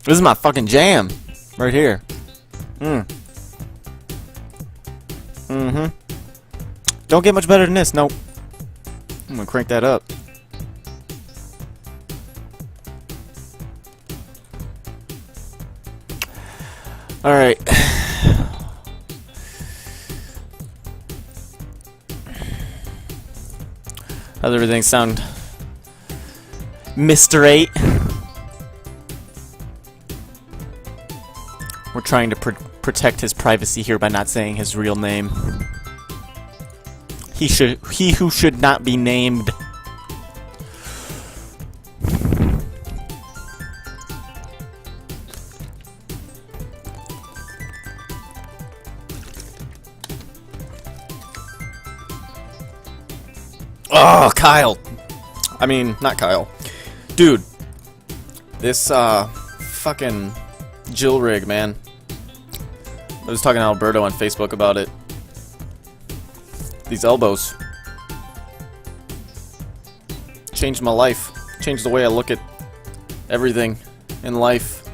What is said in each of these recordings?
This is my fucking jam. Right here. Don't get much better than this, nope. I'm gonna crank that up. Alright. How's everything sound? Mr. 8? We're trying to protect his privacy here by not saying his real name. He who should not be named. Oh, Kyle. I mean, not Kyle. Dude. This, fucking Jill rig, man. I was talking to Alberto on Facebook about it. These elbows. Changed my life. Changed the way I look at everything in life.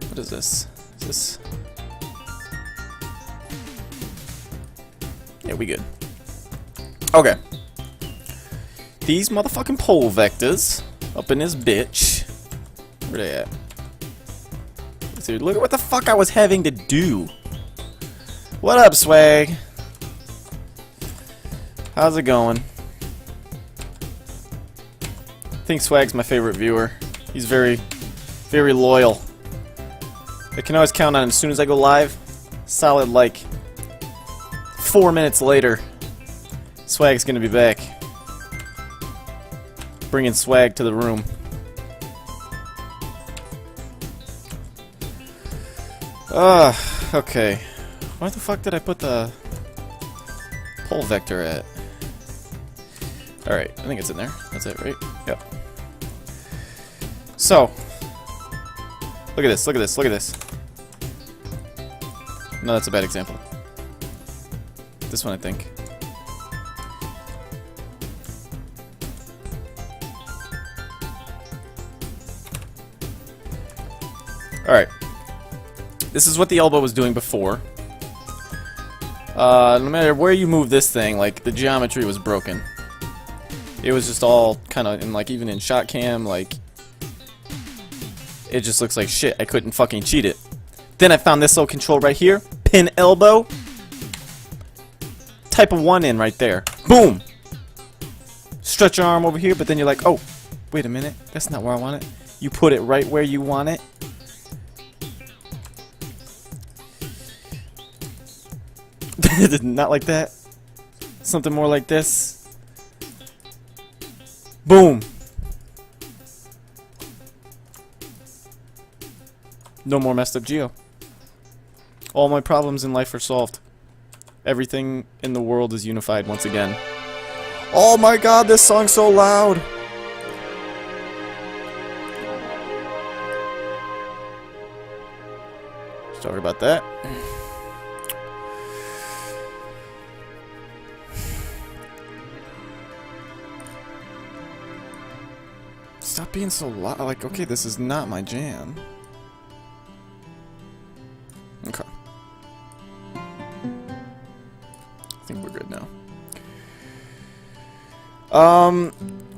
What is this? Is this... Yeah, we good. Okay. These motherfucking pole vectors up in this bitch. Where they at? Dude, look at what the fuck I was having to do. What up, Swag? How's it going? I think Swag's my favorite viewer. He's very, very loyal. I can always count on him as soon as I go live. Solid, like, 4 minutes later, Swag's gonna be back. Bringing Swag to the room. Okay. Where the fuck did I put the pole vector at? Alright, I think it's in there. That's it, right? Yep. So, look at this, look at this, look at this. No, that's a bad example. This one, I think. Alright. This is what the elbow was doing before. No matter where you move this thing, like, the geometry was broken. It was just all kind of, like, even in shot cam, like, it just looks like shit. I couldn't fucking cheat it. Then I found this little control right here. Pin elbow. Type of 1 in right there. Boom! Stretch your arm over here, but then you're like, oh, wait a minute. That's not where I want it. You put it right where you want it. Not like that. Something more like this. Boom. No more messed up geo. All my problems in life are solved. Everything in the world is unified once again. Oh my god, this song's so loud. Sorry about that. Stop being so loud. Like, okay, this is not my jam. Okay. I think we're good now.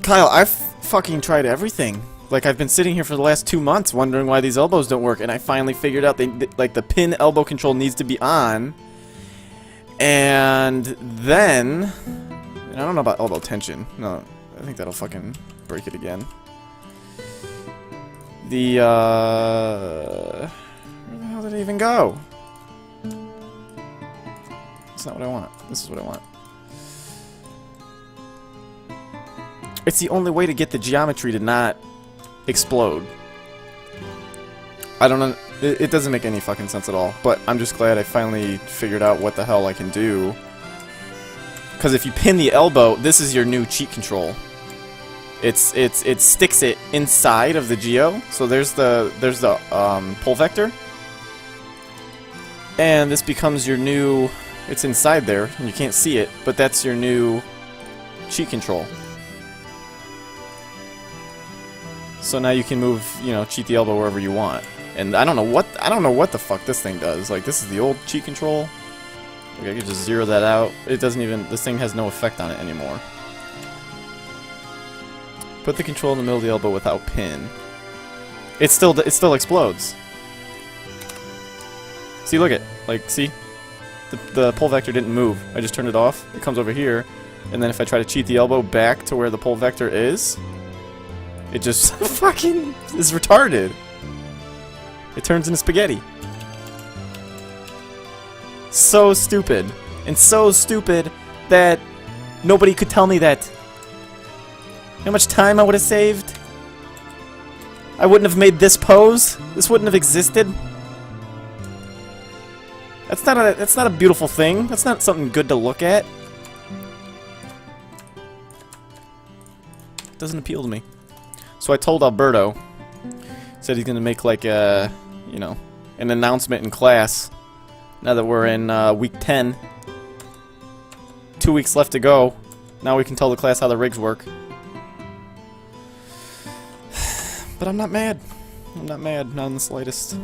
Kyle, I've fucking tried everything. Like, I've been sitting here for the last 2 months wondering why these elbows don't work, and I finally figured out like the pin elbow control needs to be on. And then, I don't know about elbow tension. No, I think that'll fucking break it again. The, where the hell did it even go? That's not what I want. This is what I want. It's the only way to get the geometry to not explode. I don't know. It doesn't make any fucking sense at all. But I'm just glad I finally figured out what the hell I can do. Because if you pin the elbow, this is your new cheat control. It sticks it inside of the geo. So there's the pole vector, and this becomes your new. It's inside there, and you can't see it, but that's your new cheat control. So now you can move, you know, cheat the elbow wherever you want. And I don't know what the fuck this thing does. Like, this is the old cheat control. Like, I could just zero that out. It doesn't even, this thing has no effect on it anymore. Put the control in the middle of the elbow without pin. It still explodes. See, look at, like, see? The pull vector didn't move. I just turned it off. It comes over here. And then if I try to cheat the elbow back to where the pull vector is, it just fucking is retarded. It turns into spaghetti. So stupid. And so stupid that nobody could tell me that. How much time I would have saved? I wouldn't have made this pose. This wouldn't have existed. That's not a beautiful thing. That's not something good to look at. It doesn't appeal to me. So I told Alberto, said he's gonna make like a, you know, an announcement in class. Now that we're in week 10, 2 weeks left to go. Now we can tell the class how the rigs work. But I'm not mad. I'm not mad, not in the slightest.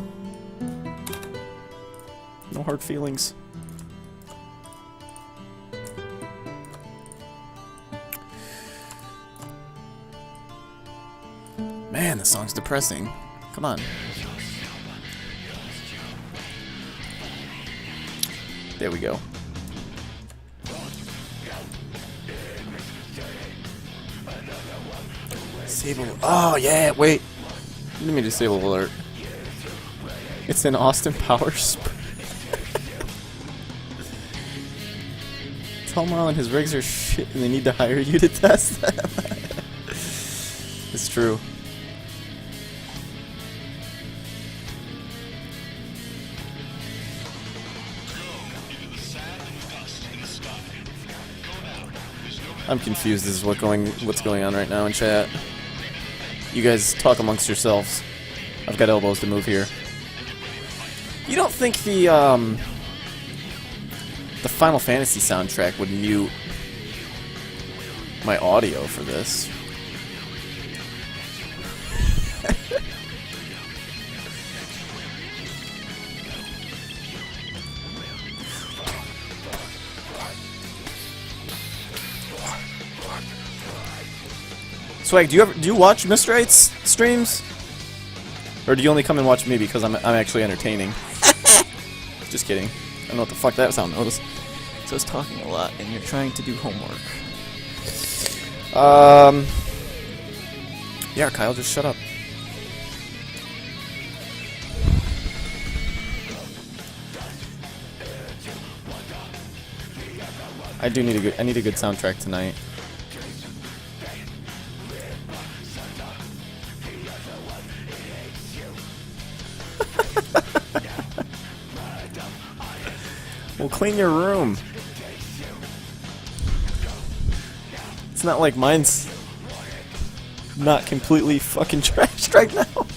No hard feelings. Man, this song's depressing. Come on. There we go. Disable. Oh, yeah, wait. Let me disable alert. It's in Austin Powers. Tell Marlon his rigs are shit and they need to hire you to test them. It's true. I'm confused as to what's going on right now in chat. You guys talk amongst yourselves. I've got elbows to move here. You don't think the Final Fantasy soundtrack would mute my audio for this? Swag, do you watch Mr. 8's streams? Or do you only come and watch me because I'm actually entertaining? Just kidding. I don't know what the fuck that sound was. So it's talking a lot and you're trying to do homework. Yeah, Kyle, just shut up. I need a good soundtrack tonight. Well, clean your room. It's not like mine's not completely fucking trashed right now.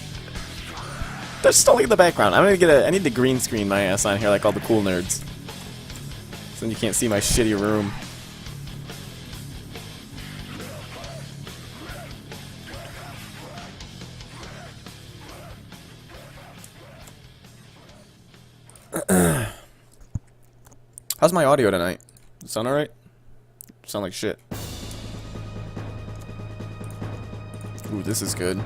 Just don't look at the background. I need to green screen my ass on here like all the cool nerds. So then you can't see my shitty room. How's my audio tonight? Does it sound alright? Sound like shit. Ooh, this is good.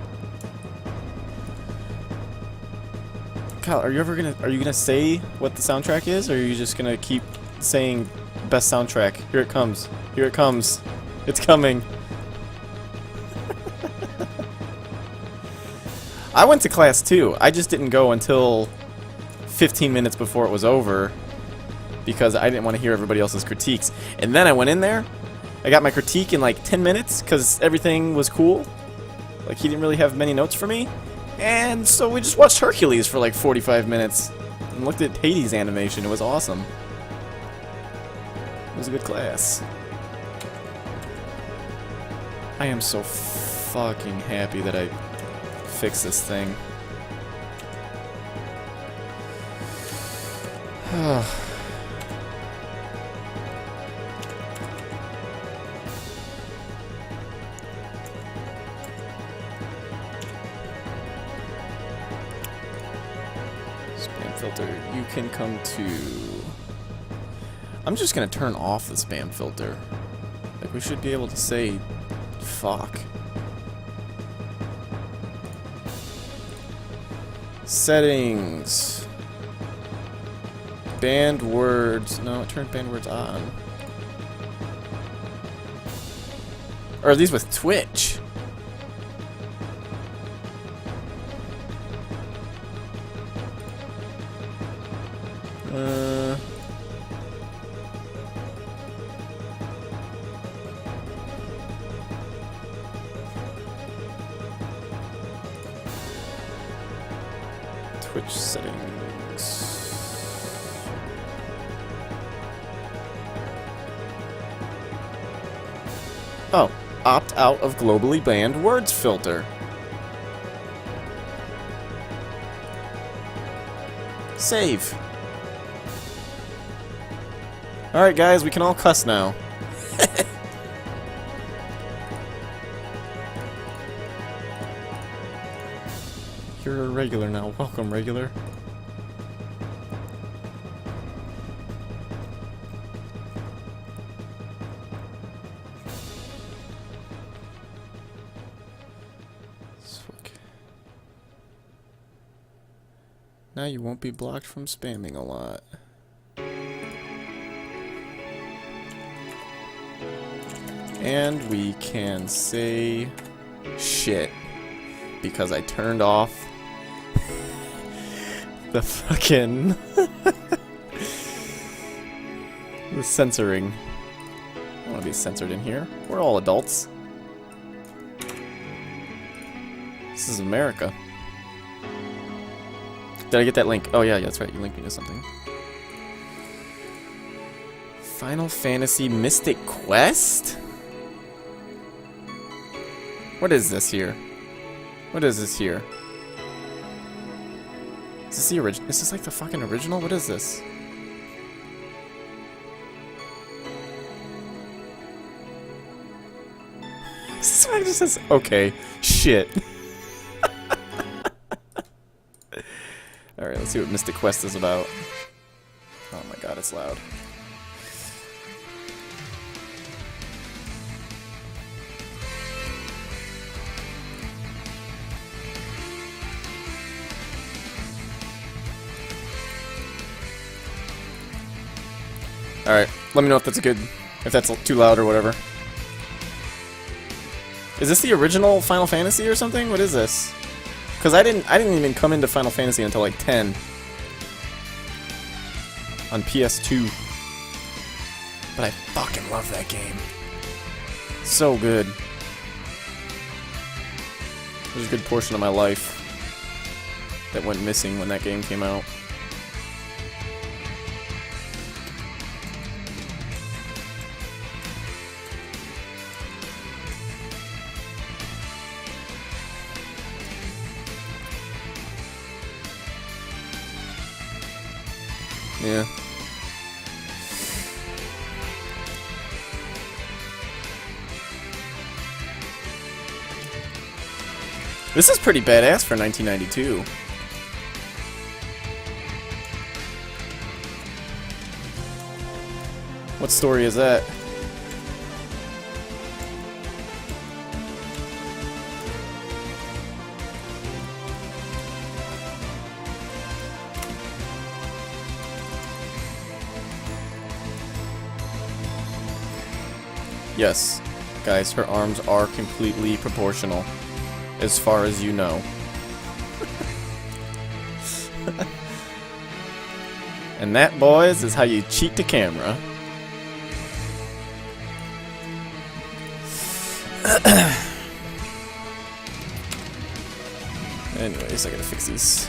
Kyle, are you gonna say what the soundtrack is, or are you just gonna keep saying best soundtrack? Here it comes. Here it comes. It's coming. I went to class too. I just didn't go until 15 minutes before it was over because I didn't want to hear everybody else's critiques. And then I went in there. I got my critique in like 10 minutes because everything was cool. Like, he didn't really have many notes for me. And so we just watched Hercules for like 45 minutes and looked at Hades animation. It was awesome. It was a good class. I am so fucking happy that I fixed this thing. filter. You can come to... I'm just gonna turn off the spam filter. Like, we should be able to say fuck. Settings. Banned words. No, it turned banned words on. Or are these with Twitch? Twitch settings. Oh, opt out of globally banned words filter. Save. Alright guys, we can all cuss now. You're a regular now. Welcome, regular. Now you won't be blocked from spamming a lot. And we can say shit because I turned off the fucking the censoring. I don't want to be censored in here. We're all adults. This is America. Did I get that link? Oh yeah, that's right. You linked me to something. Final Fantasy Mystic Quest? What is this here? What is this here? Is this the original? Is this like the fucking original? What is this? This one just says, okay, shit. Alright, let's see what Mystic Quest is about. Oh my god, it's loud. Alright, let me know if that's if that's too loud or whatever. Is this the original Final Fantasy or something? What is this? Because I didn't even come into Final Fantasy until like 10 on PS2. But I fucking love that game. So good. There's a good portion of my life that went missing when that game came out. Yeah. This is pretty badass for 1992. What story is that? Yes, guys, her arms are completely proportional, as far as you know. And that, boys, is how you cheat the camera. Anyways, I gotta fix these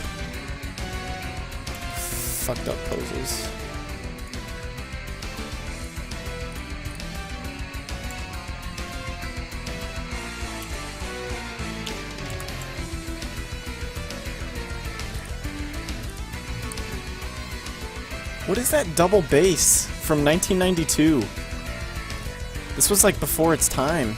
fucked up poses. What is that double bass from 1992? This was like before its time.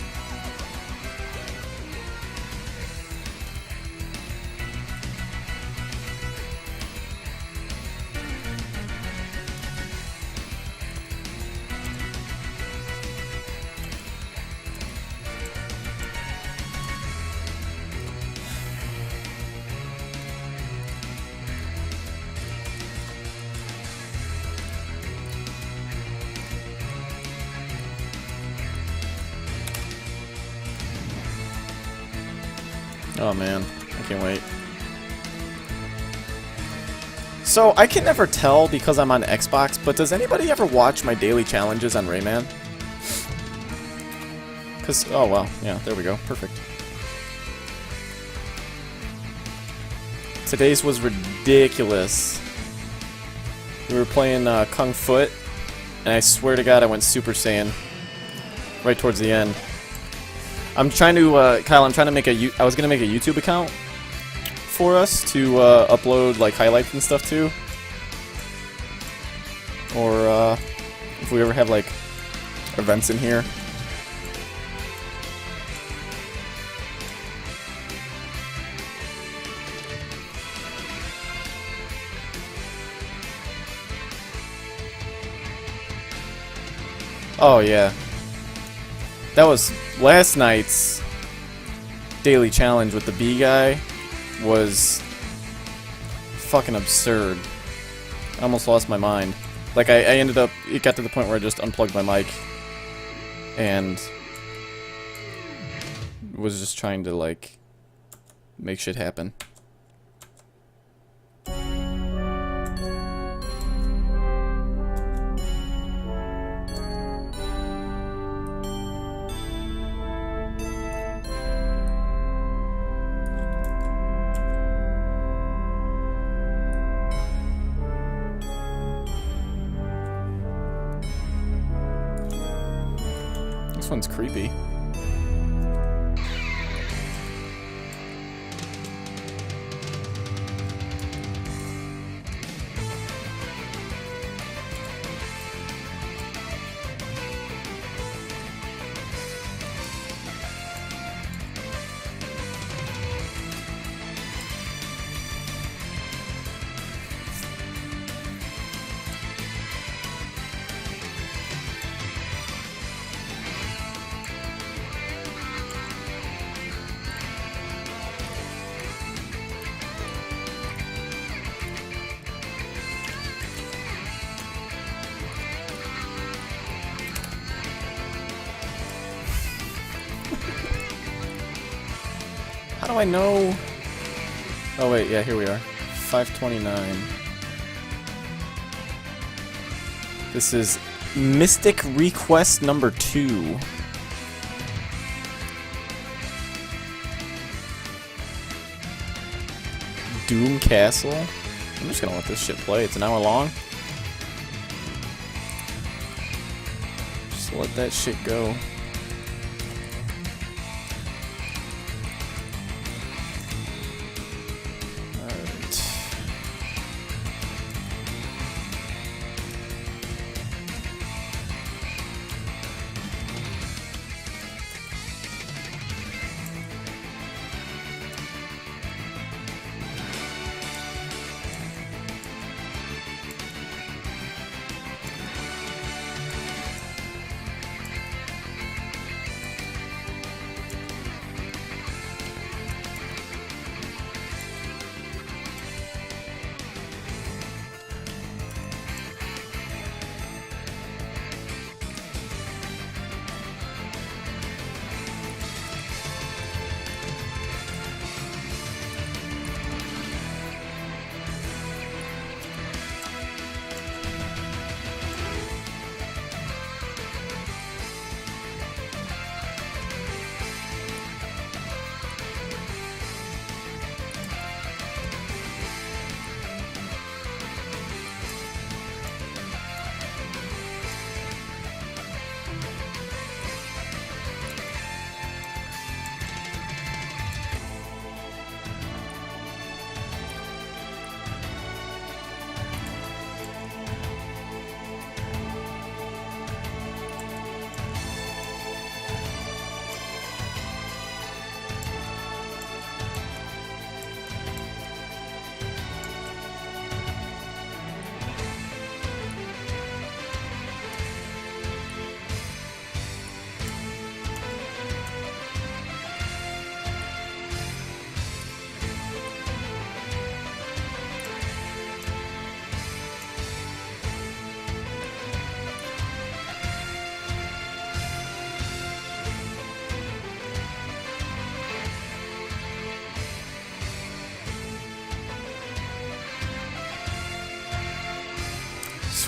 Oh man, I can't wait. So, I can never tell because I'm on Xbox, but does anybody ever watch my daily challenges on Rayman? Cause, oh well, yeah, there we go, perfect. Today's was ridiculous. We were playing Kung Foot, and I swear to God I went Super Saiyan right towards the end. I'm trying to, Kyle, I'm trying to make I was gonna make a YouTube account for us to upload like highlights and stuff to, or if we ever have like events in here. Oh yeah, that was last night's daily challenge with the bee guy. Was fucking absurd. I almost lost my mind. Like, I ended up, it got to the point where I just unplugged my mic and was just trying to, like, make shit happen. This one's creepy. How do I know? Oh wait, yeah, here we are. 529. This is Mystic Request number 2. Doom Castle? I'm just gonna let this shit play. It's an hour long. Just let that shit go.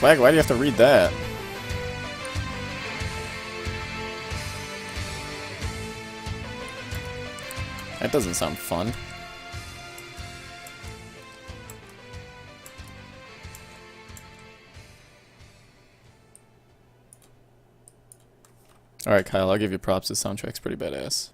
Swag, why do you have to read that? That doesn't sound fun. Alright, Kyle, I'll give you props. The soundtrack's pretty badass.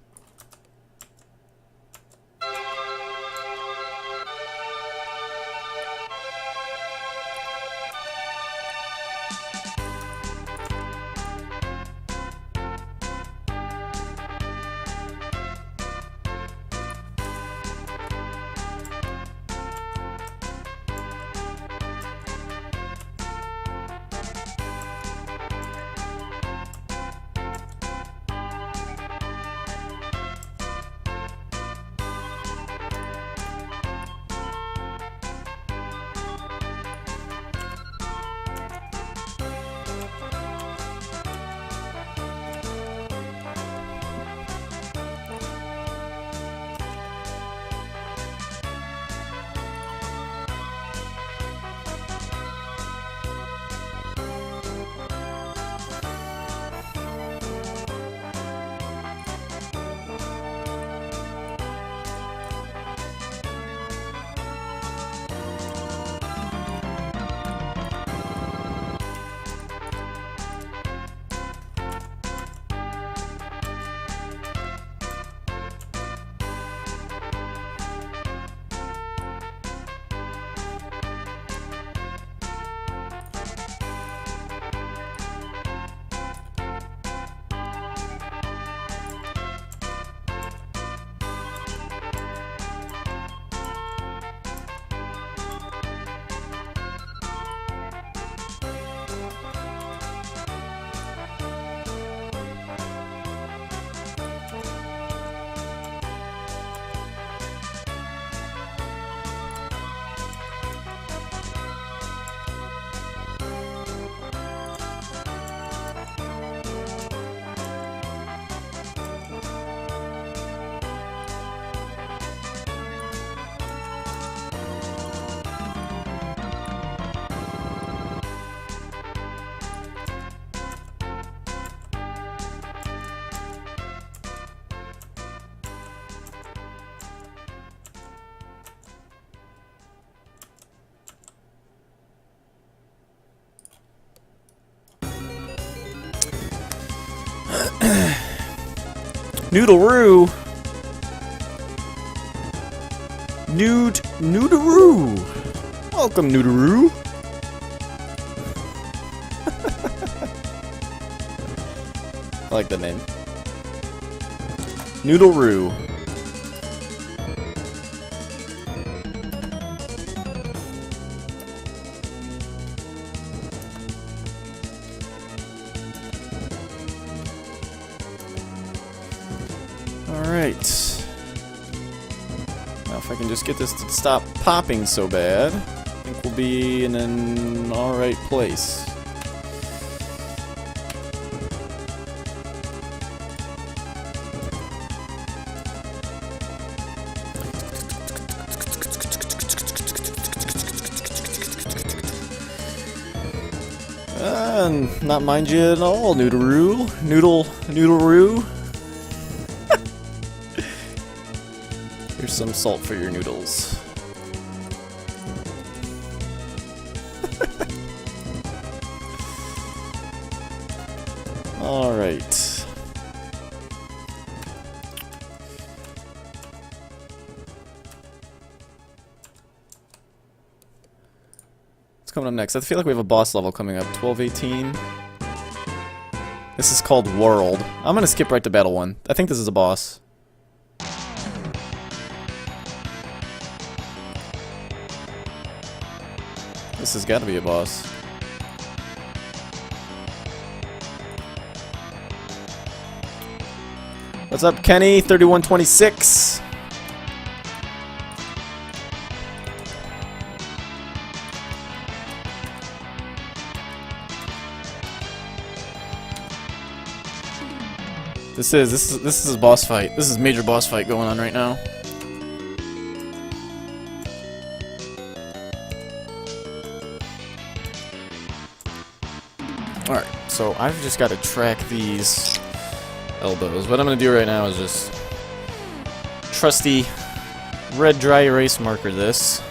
Noodle-roo! Noodle-roo! Welcome, Noodle-roo! I like the name. Noodle-roo. Alright. Now if I can just get this to stop popping so bad, I think we'll be in an alright place. Not mind you at all, Noodle-roo. Noodle-roo. Here's some salt for your noodles. Alright. What's coming up next? I feel like we have a boss level coming up. 1218. This is called World. I'm gonna skip right to Battle 1. I think this is a boss. This has got to be a boss. What's up, Kenny? 3126. This is a boss fight. This is a major boss fight going on right now. So I've just got to track these elbows. What I'm going to do right now is just trusty red dry erase marker this.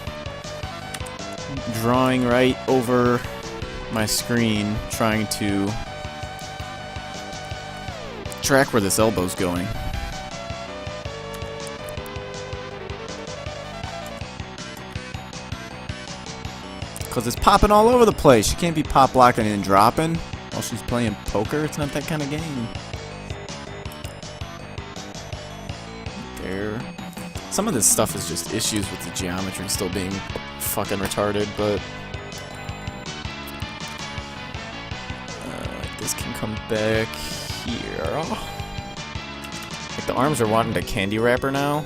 Drawing right over my screen, trying to track where this elbow's going. Because it's popping all over the place. She can't be pop locking and dropping while she's playing poker. It's not that kind of game. There. Some of this stuff is just issues with the geometry still being fucking retarded, but this can come back here. Like the arms are wanting to candy wrapper now.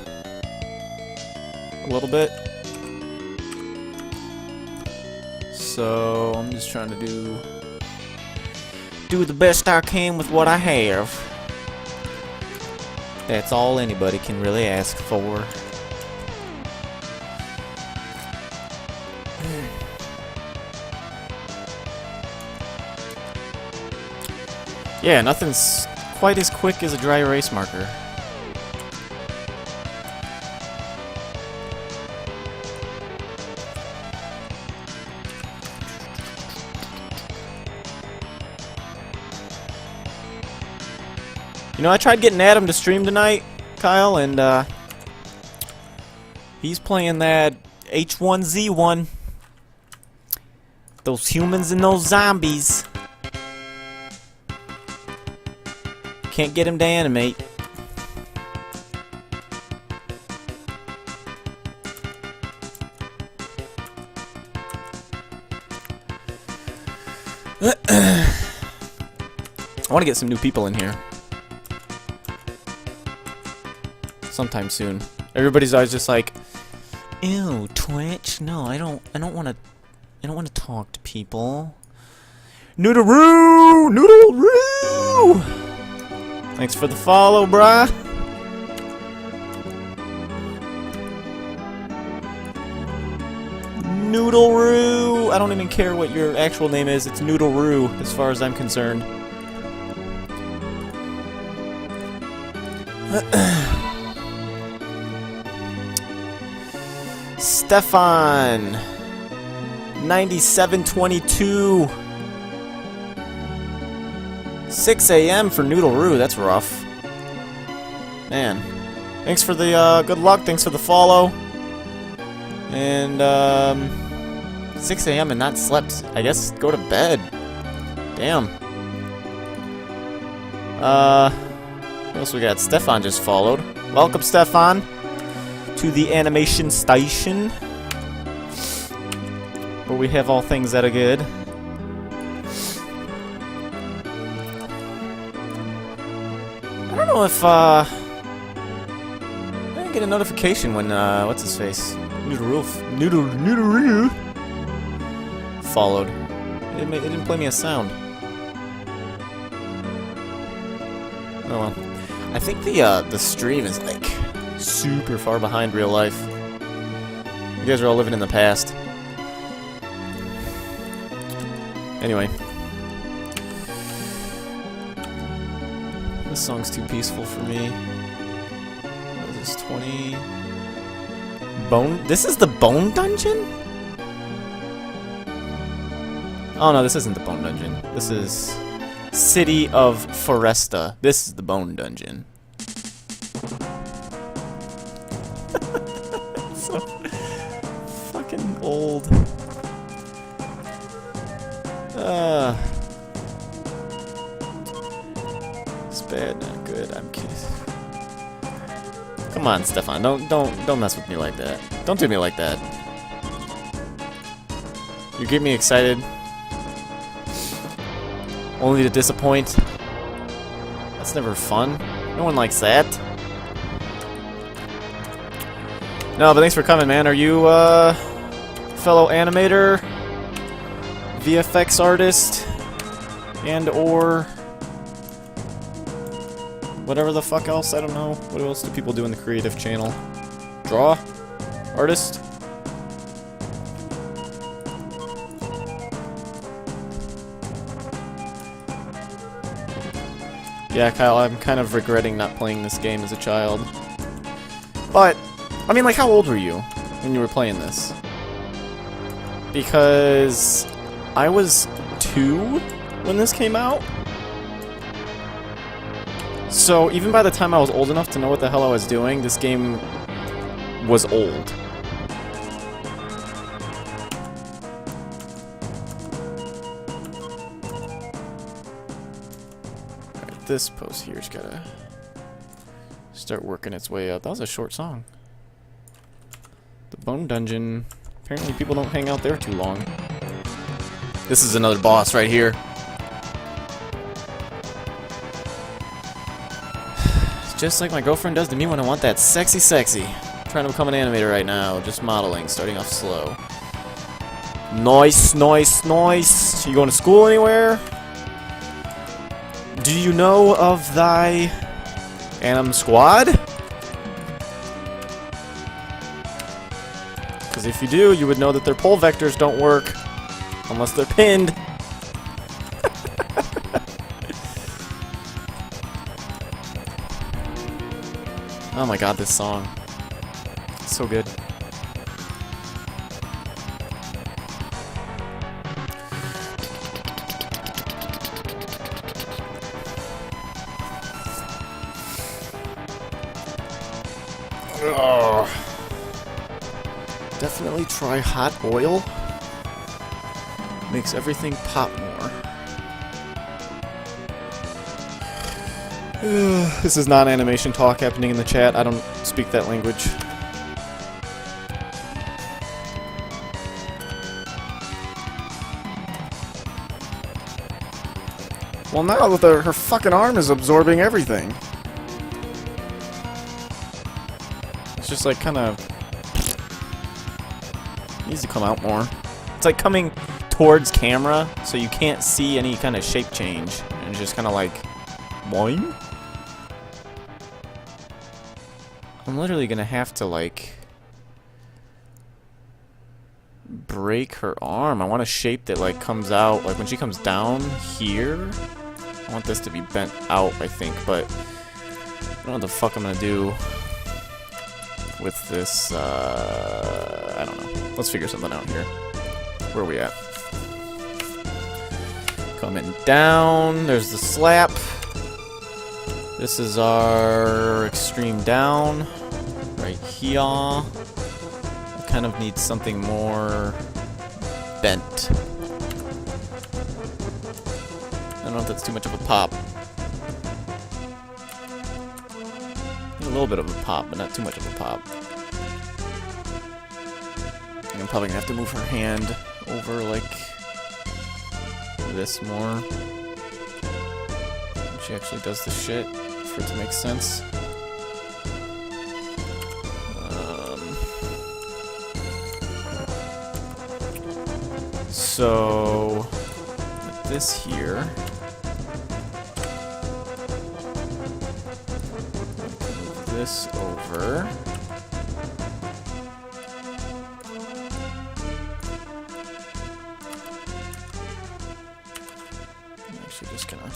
A little bit. So I'm just trying to do the best I can with what I have. That's all anybody can really ask for. Yeah, nothing's quite as quick as a dry erase marker. You know, I tried getting Adam to stream tonight, Kyle, and he's playing that H1Z1. Those humans and those zombies. Can't get him to animate. I want to get some new people in here. Sometime soon. Everybody's always just like, ew, Twitch? No, I don't want to talk to people. Noodle-roo! Noodle-roo! Thanks for the follow, brah. Noodle-roo! I don't even care what your actual name is. It's Noodle-roo, as far as I'm concerned. Stefan 9722 6 a.m. for Noodle-roo, that's rough. Man. Thanks for the good luck, thanks for the follow. And 6 a.m. and not slept. I guess go to bed. Damn. What else we got? Stefan just followed. Welcome, Stefan, to the animation station, where we have all things that are good. I don't know if I didn't get a notification when what's his face? Noodle-roo followed. It didn't play me a sound. Oh well. I think the stream is like super far behind real life. You guys are all living in the past. Anyway. This song's too peaceful for me. What is this, 20? Bone? This is the Bone Dungeon? Oh no, this isn't the Bone Dungeon. This is City of Foresta. This is the Bone Dungeon. So fucking old. It's bad, not good. I'm kidding. Come on, Stefan. Don't mess with me like that. Don't do me like that. You get me excited, only to disappoint. That's never fun. No one likes that. No, but thanks for coming, man. Are you fellow animator, VFX artist, and or whatever the fuck else? I don't know. What else do people do in the creative channel? Draw? Artist? Yeah, Kyle, I'm kind of regretting not playing this game as a child. But, I mean, like, how old were you when you were playing this? Because I was 2 when this came out. So, even by the time I was old enough to know what the hell I was doing, this game was old. Alright, this post here's gotta start working its way up. That was a short song. The Bone Dungeon. Apparently people don't hang out there too long. This is another boss right here. Just like my girlfriend does to me when I want that sexy. I'm trying to become an animator right now, just modeling, starting off slow. Nice. You going to school anywhere? Do you know of thy Animsquad? Because if you do, you would know that their pole vectors don't work unless they're pinned. Oh my god, this song. It's so good. Ugh. Definitely try hot oil. Makes everything pop more. This is not animation talk happening in the chat. I don't speak that language. Well, now that her fucking arm is absorbing everything. It's just like kind of needs to come out more. It's like coming towards camera, so you can't see any kind of shape change, and just kind of like boing. I'm literally gonna have to like break her arm. I want a shape that like comes out, like when she comes down here. I want this to be bent out, I think, but I don't know what the fuck I'm gonna do with this. I don't know. Let's figure something out here. Where are we at? Coming down. There's the slap. This is our extreme down. Right here. I kind of need something more bent. I don't know if that's too much of a pop. A little bit of a pop, but not too much of a pop. And I'm probably gonna have to move her hand over like this more. She actually does the shit for it to make sense. So with this here, move this over. I'm actually just gonna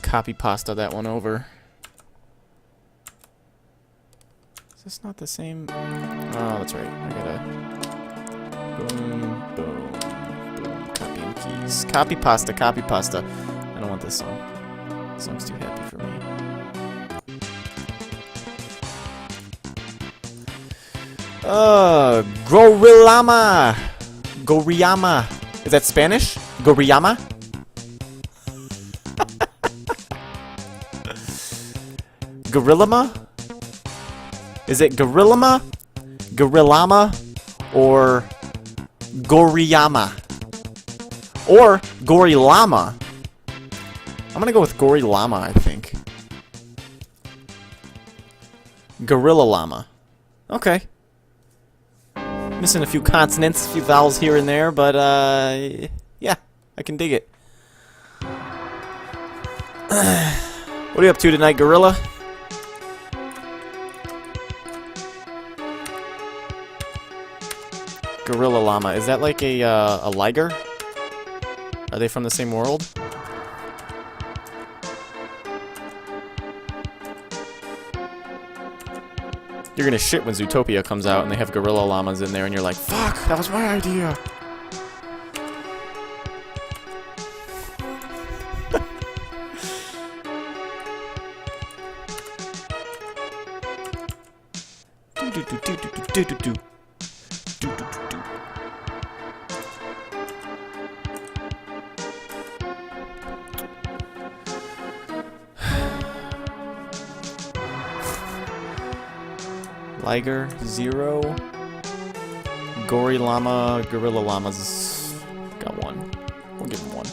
copy pasta that one over. Is this not the same? Oh, that's right. I gotta boom, boom, boom. Copying keys. Copy pasta, copy pasta. I don't want this song. This song's too happy for me. Gorillama. Gorillama. Is that Spanish? Gorillama? Gorillama? Is it Gorillama, Gorillama, or Goriyama? Or Gorillama? I'm gonna go with Gorillama, I think. Gorilla Llama. Okay. Missing a few consonants, a few vowels here and there, but yeah, I can dig it. What are you up to tonight, Gorilla? Gorilla Llama. Is that like a liger? Are they from the same world? You're gonna shit when Zootopia comes out and they have gorilla llamas in there and you're like, fuck, that was my idea. Liger, 0. Gory Llama, Gorilla Llamas. Got 1. We'll give him 1.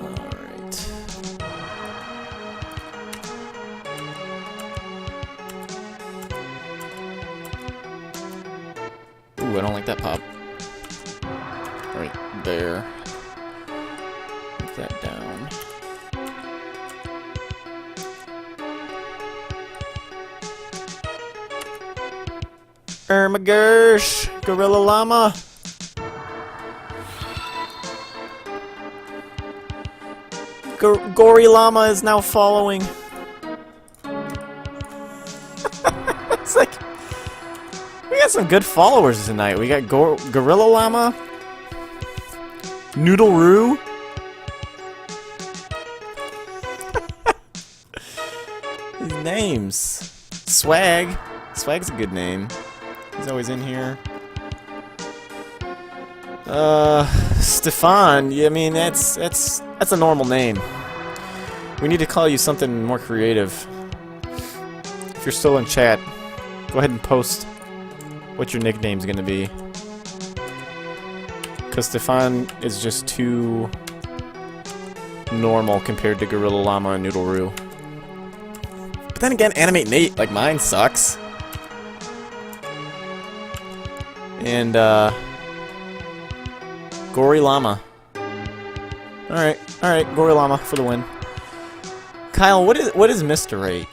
Alright. Ooh, I don't like that pop. Right there. That down. Gersh, Gorilla Llama. Gory Llama is now following. It's like we got some good followers tonight. We got Gorilla Llama, Noodle Roo. Names. Swag. Swag's a good name. He's always in here. Stefan. Yeah, I mean that's a normal name. We need to call you something more creative. If you're still in chat, go ahead and post what your nickname's gonna be. Cause Stefan is just too normal compared to Gorilla Llama and Noodle Roo. But then again, animatenate, like mine, sucks. And, Gory Llama. Alright, Gory Llama for the win. Kyle, what is Mr. 8?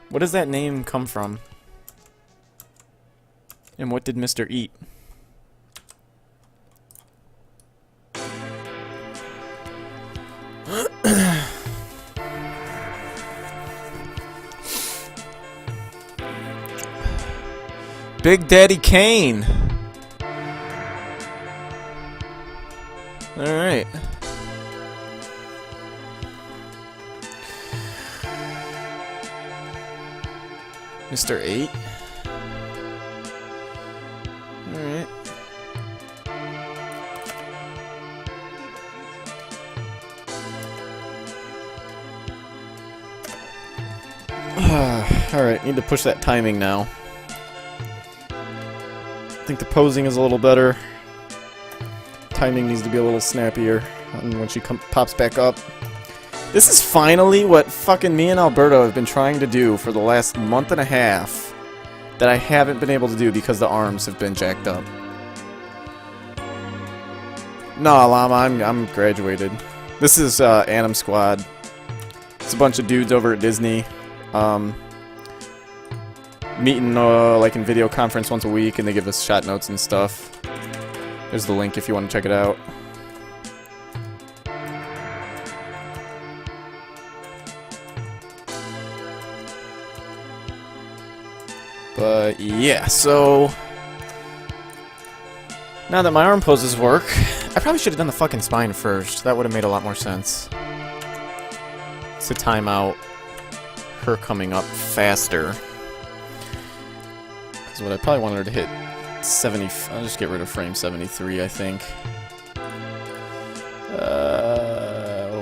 What does that name come from? And what did Mr. eat? Big Daddy Kane. Alright. Mr. 8. Alright. Alright, need to push that timing now. I think the posing is a little better. Timing needs to be a little snappier when she pops back up. This is finally what fucking me and Alberto have been trying to do for the last month and a half that I haven't been able to do because the arms have been jacked up. No, Llama, I'm graduated. This is Animsquad. It's a bunch of dudes over at Disney. Meeting like in video conference once a week, and they give us shot notes and stuff. There's the link if you want to check it out. But yeah, so now that my arm poses work, I probably should have done the fucking spine first. That would have made a lot more sense. To time out her coming up faster. Because what I probably wanted her to hit 70... I'll just get rid of frame 73, I think.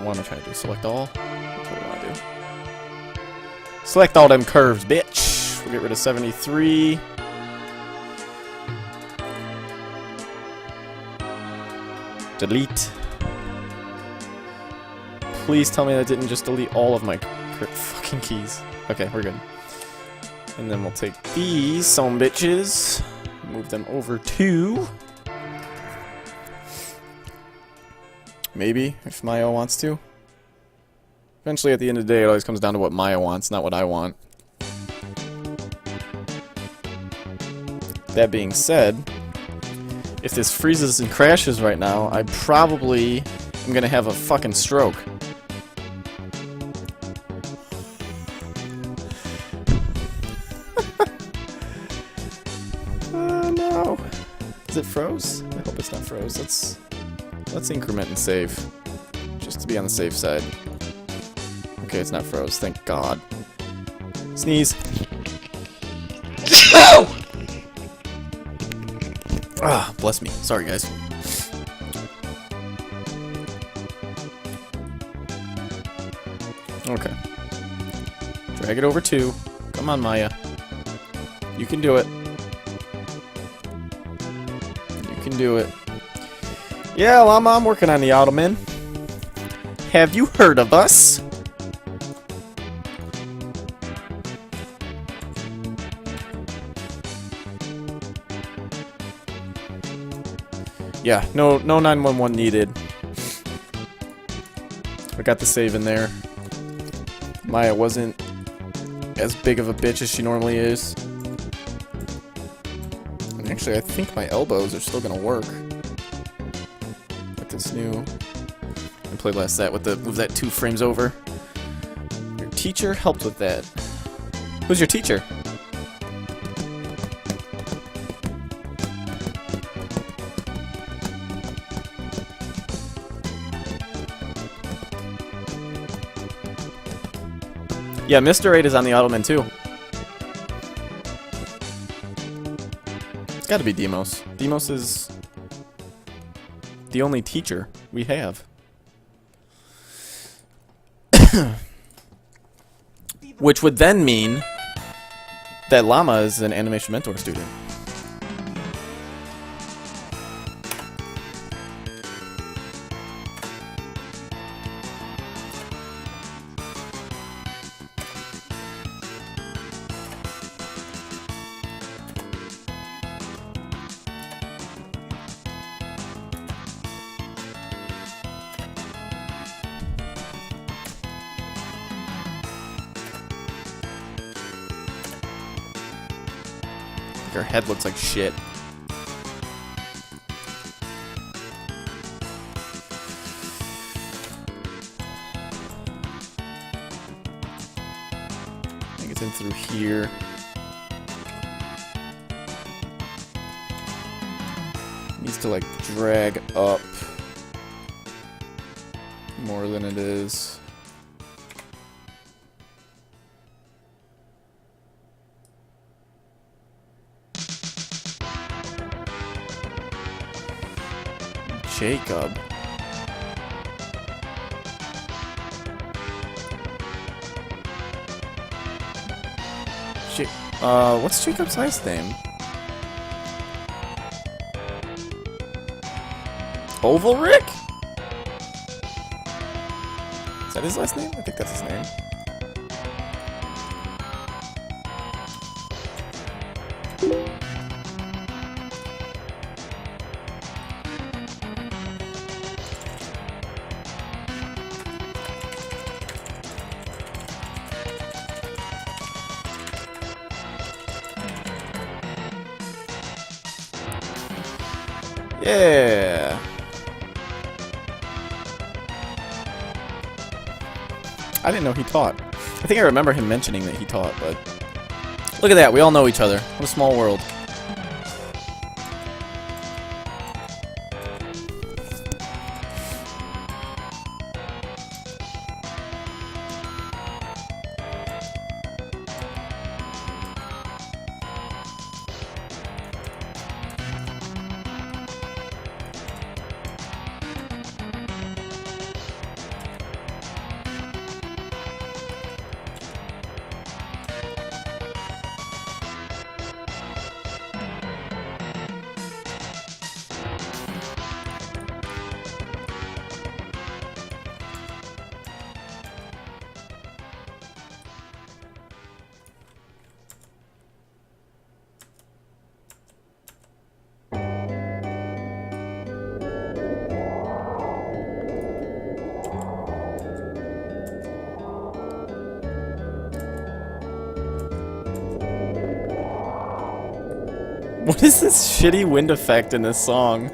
What am I trying to do? Select all? What do I want to do? Select all them curves, bitch! We'll get rid of 73. Delete. Please tell me that didn't just delete all of my fucking keys. Okay, we're good. And then we'll take these some bitches, move them over to... Maybe, if Maya wants to. Eventually, at the end of the day, it always comes down to what Maya wants, not what I want. That being said, If this freezes and crashes right now, I probably am gonna have a fucking stroke. Oh no. Is it froze? I hope it's not froze. Let's increment and save. Just to be on the safe side. Okay, it's not froze, thank God. Sneeze. Ah, bless me. Sorry, guys. Okay. Drag it over 2. Come on, Maya. You can do it. You can do it. Yeah, Llama, I'm working on the Ottoman. Have you heard of us? Yeah, no 911 needed. I got the save in there. Maya wasn't as big of a bitch as she normally is. And actually, I think my elbows are still gonna work with this new. And play last that with the move that 2 frames over. Your teacher helped with that. Who's your teacher? Yeah, Mr. 8 is on the Ottoman too. It's gotta be Demos. Demos is the only teacher we have. Which would then mean that Llama is an animation mentor student. Her head looks like shit. I think it's in through here. Needs to like drag up more than it is. Jacob. What's Jacob's last name? Ovalric? Is that his last name? I think that's his name. Yeah. I didn't know he taught. I think I remember him mentioning that he taught, but look at that, we all know each other. What a small world. What is this shitty wind effect in this song?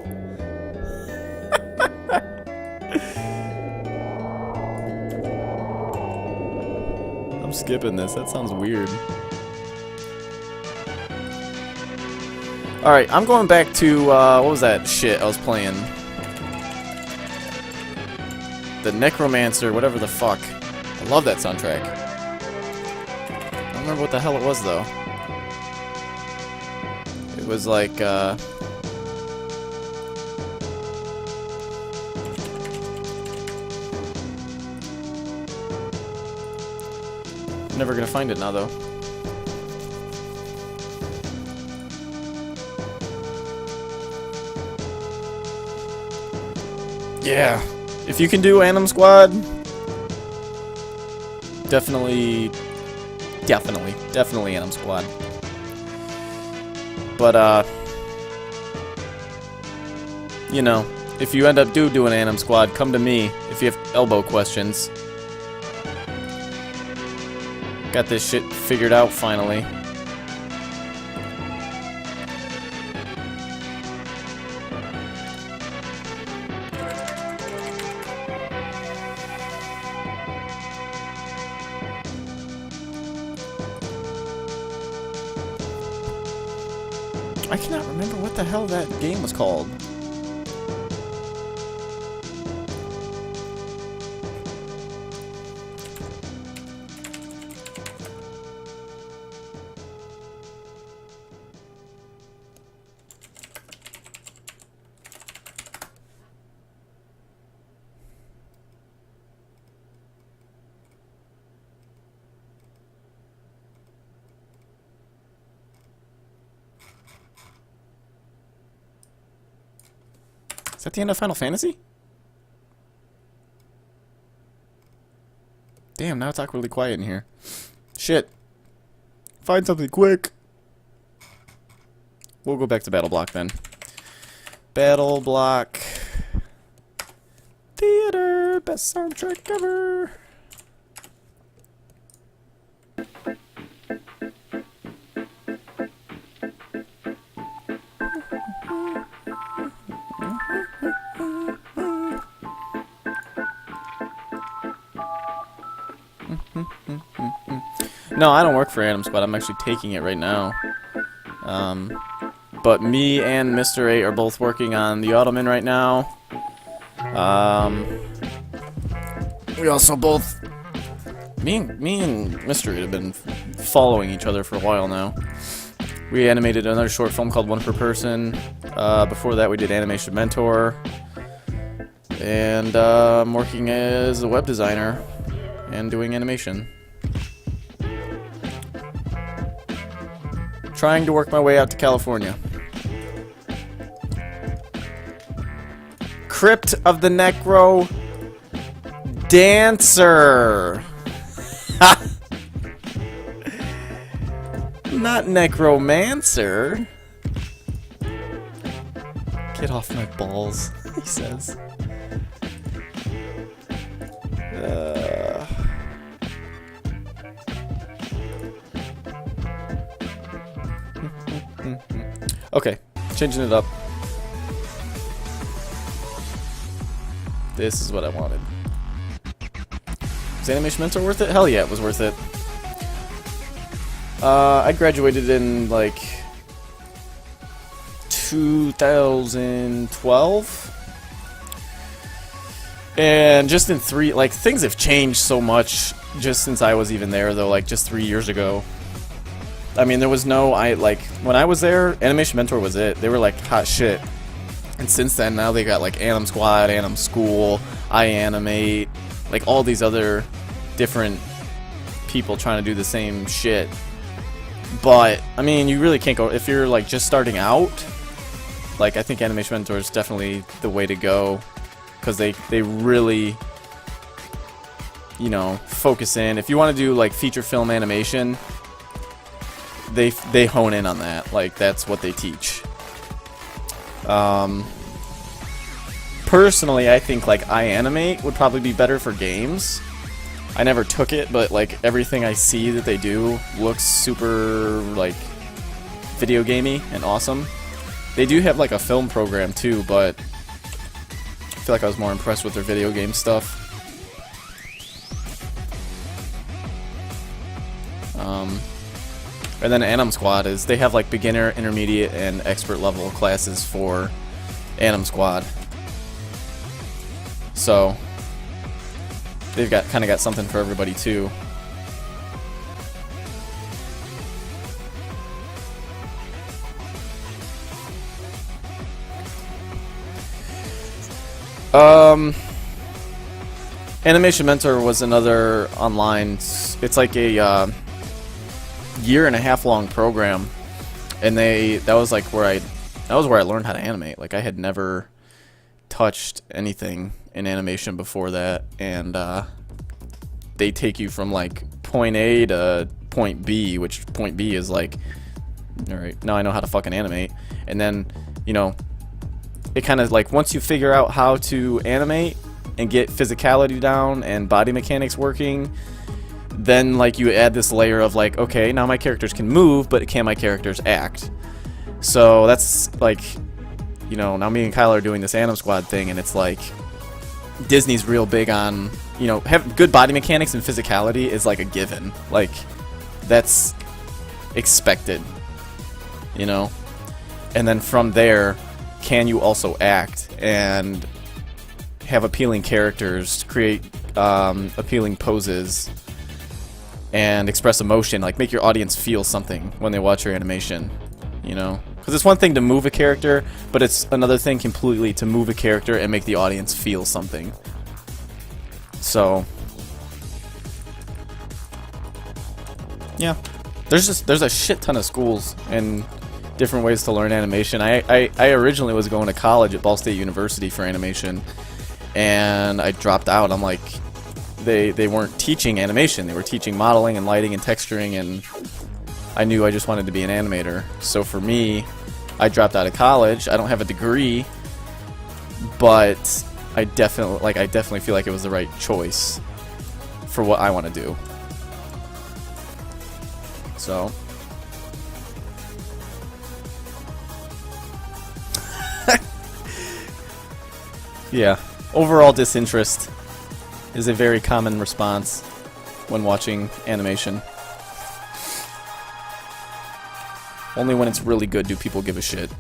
I'm skipping this. That sounds weird. Alright, I'm going back to, what was that shit I was playing? The Necromancer, whatever the fuck. I love that soundtrack. I don't remember what the hell it was, though. It was like, never gonna find it now, though. Yeah. If you can do Animsquad, definitely Animsquad. But, you know, if you end up doing Animsquad, come to me if you have elbow questions. Got this shit figured out finally. I cannot remember what the hell that game was called. Is that the end of Final Fantasy? Damn, now it's awkwardly quiet in here. Shit. Find something quick. We'll go back to Battle Block then. Battle Block. Theater. Best soundtrack ever. No, I don't work for Animsquad. I'm actually taking it right now. But me and Mr. 8 are both working on the Ottoman right now. We also both... Me and Mr. 8 have been following each other for a while now. We animated another short film called One Per Person. Before that we did Animation Mentor. And I'm working as a web designer and doing animation. Trying to work my way out to California. Crypt of the Necro Dancer. Not Necromancer. Get off my balls, he says. Okay, changing it up. This is what I wanted. Was Animation Mentor worth it? Hell yeah, it was worth it. I graduated in, like, 2012. And just in things have changed so much just since I was even there, though, like, just 3 years ago. I mean, there was no, when I was there, Animation Mentor was it. They were, like, hot shit. And since then, now they got, like, Animsquad, Animschool, iAnimate, like, all these other different people trying to do the same shit. But, I mean, you really can't go, if you're, like, just starting out, like, I think Animation Mentor is definitely the way to go. Because they really, you know, focus in. If you want to do, like, feature film animation, they hone in on that. Like, that's what they teach. Personally, I think, like, iAnimate would probably be better for games. I never took it, but, like, everything I see that they do looks super, like, video gamey and awesome. They do have like a film program too, but I feel like I was more impressed with their video game stuff. And then Animsquad is, they have like beginner, intermediate, and expert level classes for Animsquad. So they've got kind of got something for everybody too. Animation Mentor was another online. It's like a year-and-a-half long program, and that was where I learned how to animate. Like, I had never touched anything in animation before that, and they take you from like point A to point B, which point B is like, alright, now I know how to fucking animate. And then, you know, it kind of like, once you figure out how to animate and get physicality down and body mechanics working, then like you add this layer of like, okay, now my characters can move, but can my characters act? So that's like, you know, now me and Kyle are doing this Animsquad thing, and it's like, Disney's real big on, you know, have good body mechanics and physicality is like a given. Like, that's expected, you know? And then from there, can you also act and have appealing characters, create appealing poses, and express emotion, like make your audience feel something when they watch your animation, you know? Because it's one thing to move a character, but it's another thing completely to move a character and make the audience feel something. So, yeah, there's a shit ton of schools and different ways to learn animation. I originally was going to college at Ball State University for animation, and I dropped out. I'm like, they weren't teaching animation, they were teaching modeling and lighting and texturing, and I knew I just wanted to be an animator. So for me, I dropped out of college. I don't have a degree, but I definitely feel like it was the right choice for what I want to do. So yeah, overall disinterest is a very common response when watching animation. Only when it's really good do people give a shit.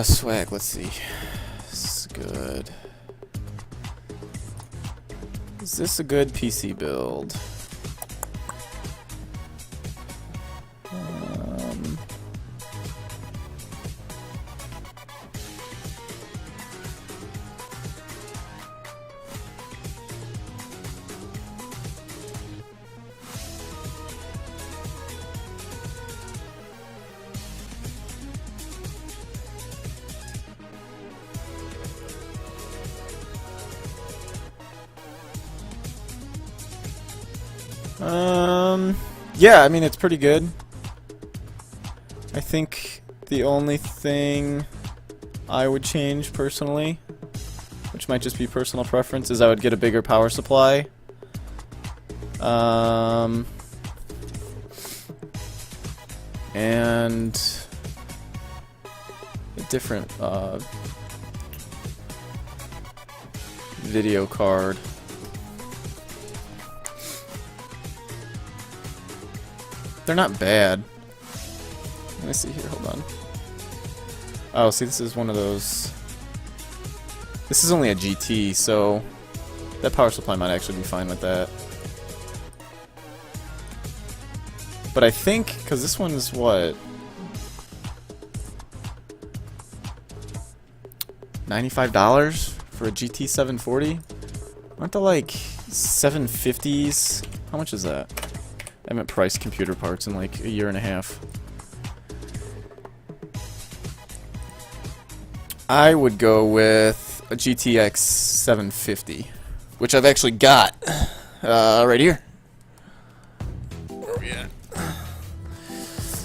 Swag, let's see. This is good. Is this a good PC build? Yeah, I mean, it's pretty good. I think the only thing I would change personally, which might just be personal preference, is I would get a bigger power supply. And a different video card. They're not bad. me see here. Hold on. Oh, see, this is one of those. This is only a GT, so that power supply might actually be fine with that. But I think, because this one's what? $95 for a GT 740? Aren't they like 750s? How much is that? I haven't priced computer parts in like a year and a half. I would go with a GTX 750, which I've actually got right here. Where are we at?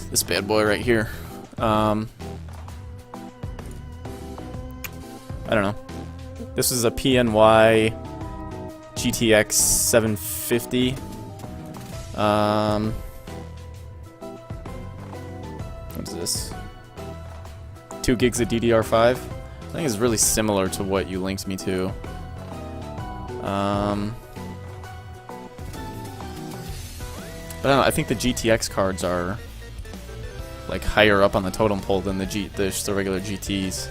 This bad boy right here. I don't know. This is a PNY GTX 750. What's this? 2 gigs of DDR5. I think it's really similar to what you linked me to. But I don't know, I think the GTX cards are like higher up on the totem pole than the regular GTs.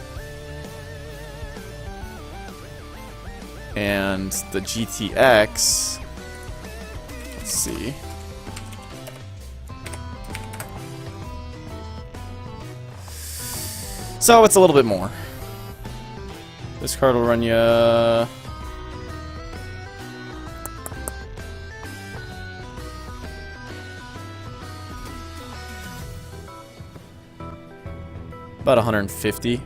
And the GTX, let's see. So it's a little bit more. This card will run you about 150.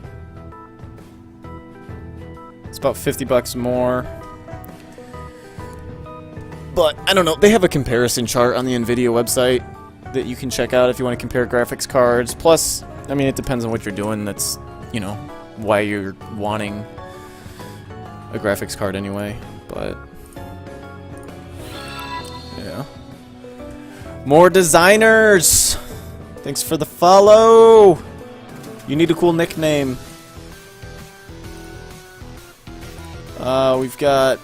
It's about 50 bucks more. But I don't know, they have a comparison chart on the Nvidia website that you can check out if you want to compare graphics cards. Plus, I mean, it depends on what you're doing. That's, you know, why you're wanting a graphics card anyway. But yeah. More designers! Thanks for the follow! You need a cool nickname. We've got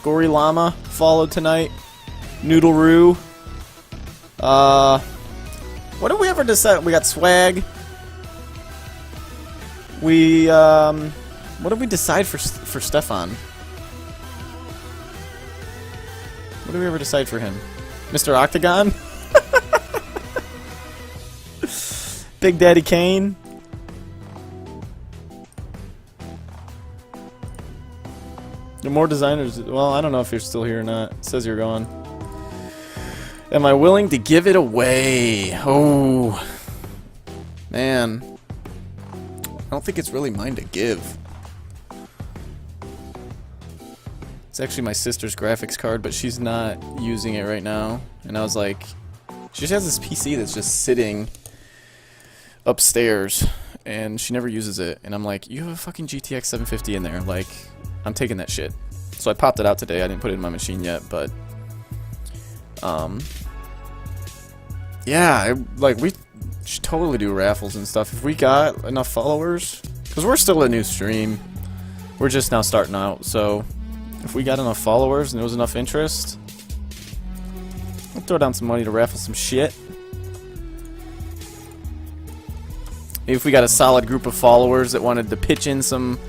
Gory Llama followed tonight. Noodleroo. What did we ever decide? We got Swag. We what did we decide for Stefan? What did we ever decide for him? Mr. Octagon? Big Daddy Kane? The more designers. Well, I don't know if you're still here or not. It says you're gone. Am I willing to give it away? Oh, man. I don't think it's really mine to give. It's actually my sister's graphics card, but she's not using it right now. And I was like, she just has this PC that's just sitting upstairs, and she never uses it. And I'm like, you have a fucking GTX 750 in there. Like, I'm taking that shit. So I popped it out today. I didn't put it in my machine yet, but yeah, we should totally do raffles and stuff if we got enough followers, because we're still a new stream. We're just now starting out, so if we got enough followers and there was enough interest, I'll throw down some money to raffle some shit. If we got a solid group of followers that wanted to pitch in some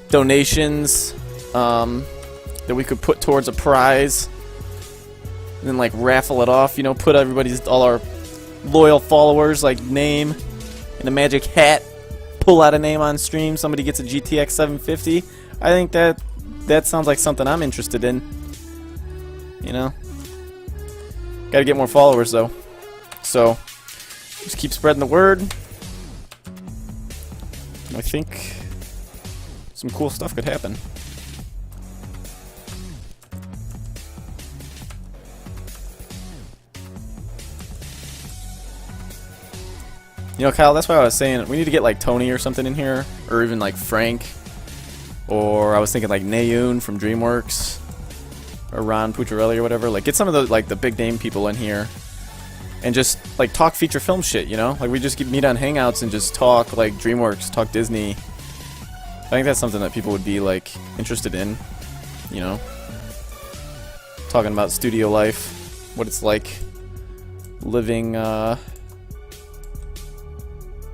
donations that we could put towards a prize, and then like raffle it off, you know, put all our loyal followers like name in a magic hat, pull out a name on stream, somebody gets a GTX 750. I think that sounds like something I'm interested in. You know, gotta get more followers though, so just keep spreading the word. I think some cool stuff could happen. You know, Kyle, that's why I was saying we need to get like Tony or something in here, or even like Frank, or I was thinking like Nayoon from DreamWorks, or Ron Pucciarelli or whatever. Like, get some of the like the big name people in here, and just like talk feature film shit. You know, like we just meet on Hangouts and just talk like DreamWorks, talk Disney. I think that's something that people would be like interested in. You know, talking about studio life, what it's like living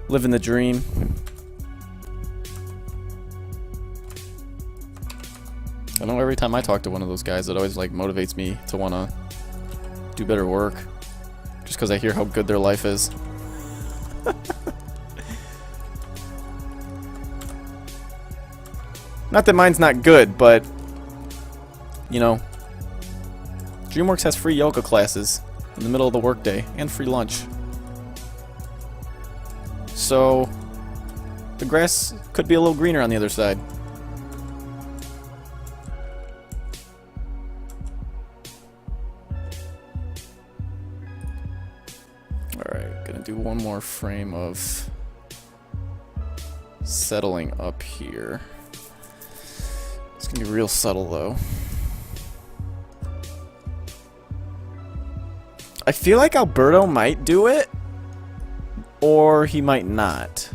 living the dream. I know every time I talk to one of those guys, it always like motivates me to want to do better work, just because I hear how good their life is. Not that mine's not good, but you know, DreamWorks has free yoga classes in the middle of the workday and free lunch. So the grass could be a little greener on the other side. Alright, gonna do one more frame of settling up here. It's gonna be real subtle though. I feel like Alberto might do it, or he might not.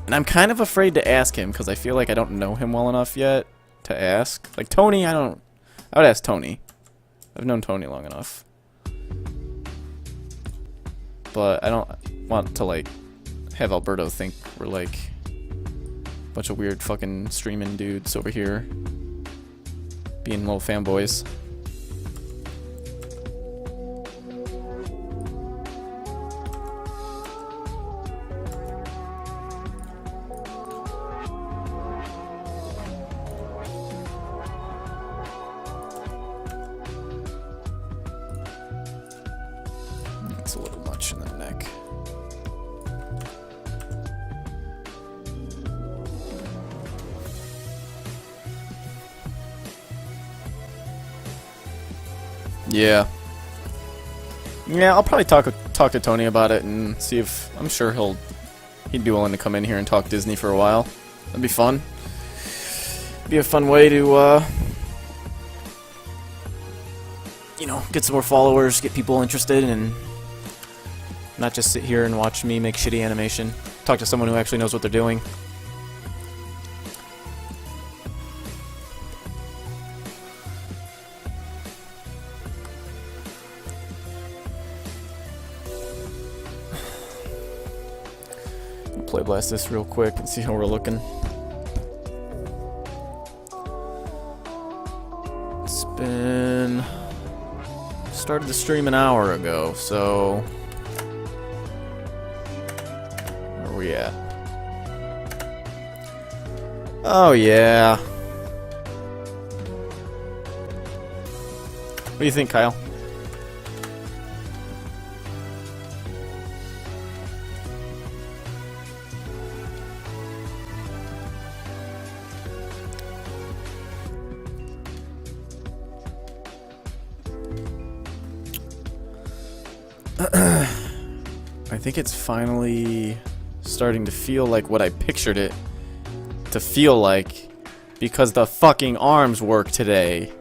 And I'm kind of afraid to ask him because I feel like I don't know him well enough yet to ask. Like Tony, I would ask Tony. I've known Tony long enough. But I don't want to like have Alberto think we're like a bunch of weird fucking streaming dudes over here being little fanboys. It's a little much in the neck. Yeah. Yeah, I'll probably talk to Tony about it and see if I'm sure he'd be willing to come in here and talk Disney for a while. That'd be fun. Be a fun way to you know, get some more followers, get people interested, and not just sit here and watch me make shitty animation. Talk to someone who actually knows what they're doing. Play blast this real quick and see how we're looking. It's been... started the stream an hour ago, so... where are we at? Oh yeah. What do you think, Kyle? I think it's finally starting to feel like what I pictured it to feel like, because the fucking arms work today.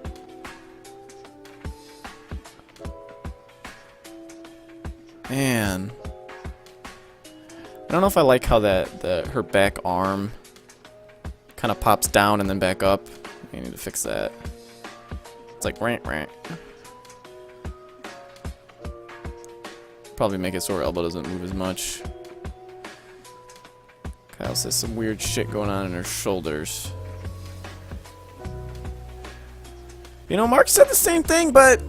Man, I don't know if I like how her back arm kind of pops down and then back up. I need to fix that. It's like rant rant. Probably make it so her elbow doesn't move as much. Kyle says some weird shit going on in her shoulders. You know, Mark said the same thing, but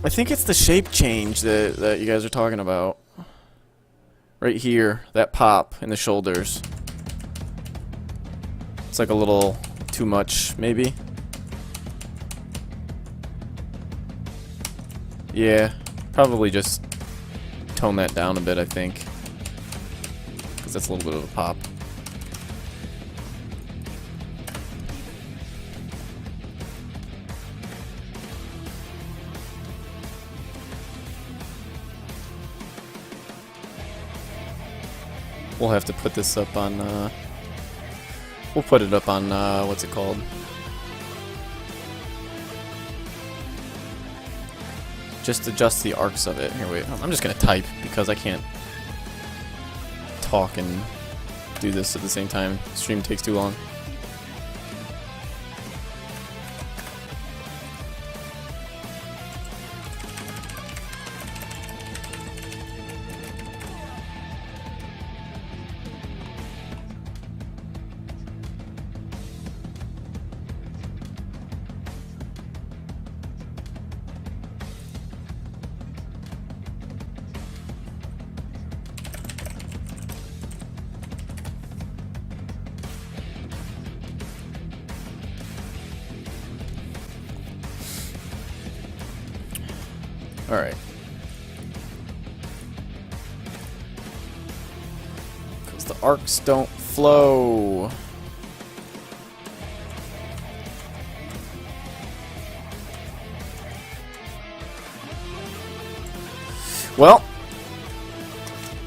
I think it's the shape change that you guys are talking about. Right here, that pop in the shoulders. It's like a little too much, maybe. Yeah, probably just tone that down a bit, I think. Because that's a little bit of a pop. We'll have to put this up on, we'll put it up on, what's it called? Just adjust the arcs of it. Here, wait. I'm just gonna type because I can't talk and do this at the same time. Stream takes too long. Alright. Because the arcs don't flow. Well,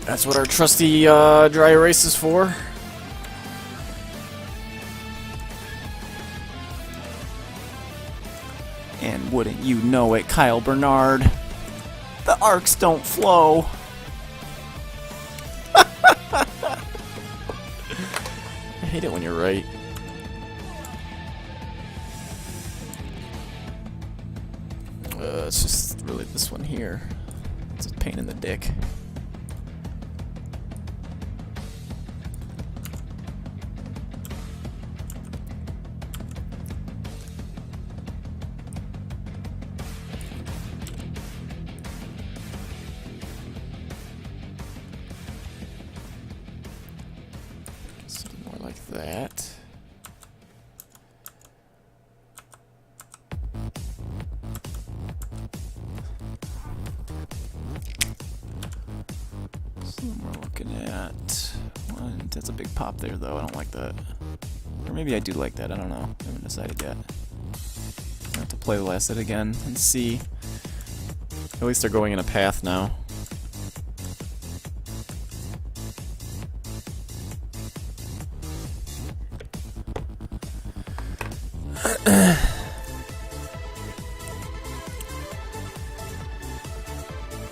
that's what our trusty dry erase is for. And wouldn't you know it, Kyle Bernard, the arcs don't flow. I hate it when you're right. It's just really this one here. It's a pain in the dick. Something more like that. So we're looking at one. That's a big pop there, though. I don't like that. Or maybe I do like that. I don't know. I haven't decided yet. I have to playlist it again and see. At least they're going in a path now.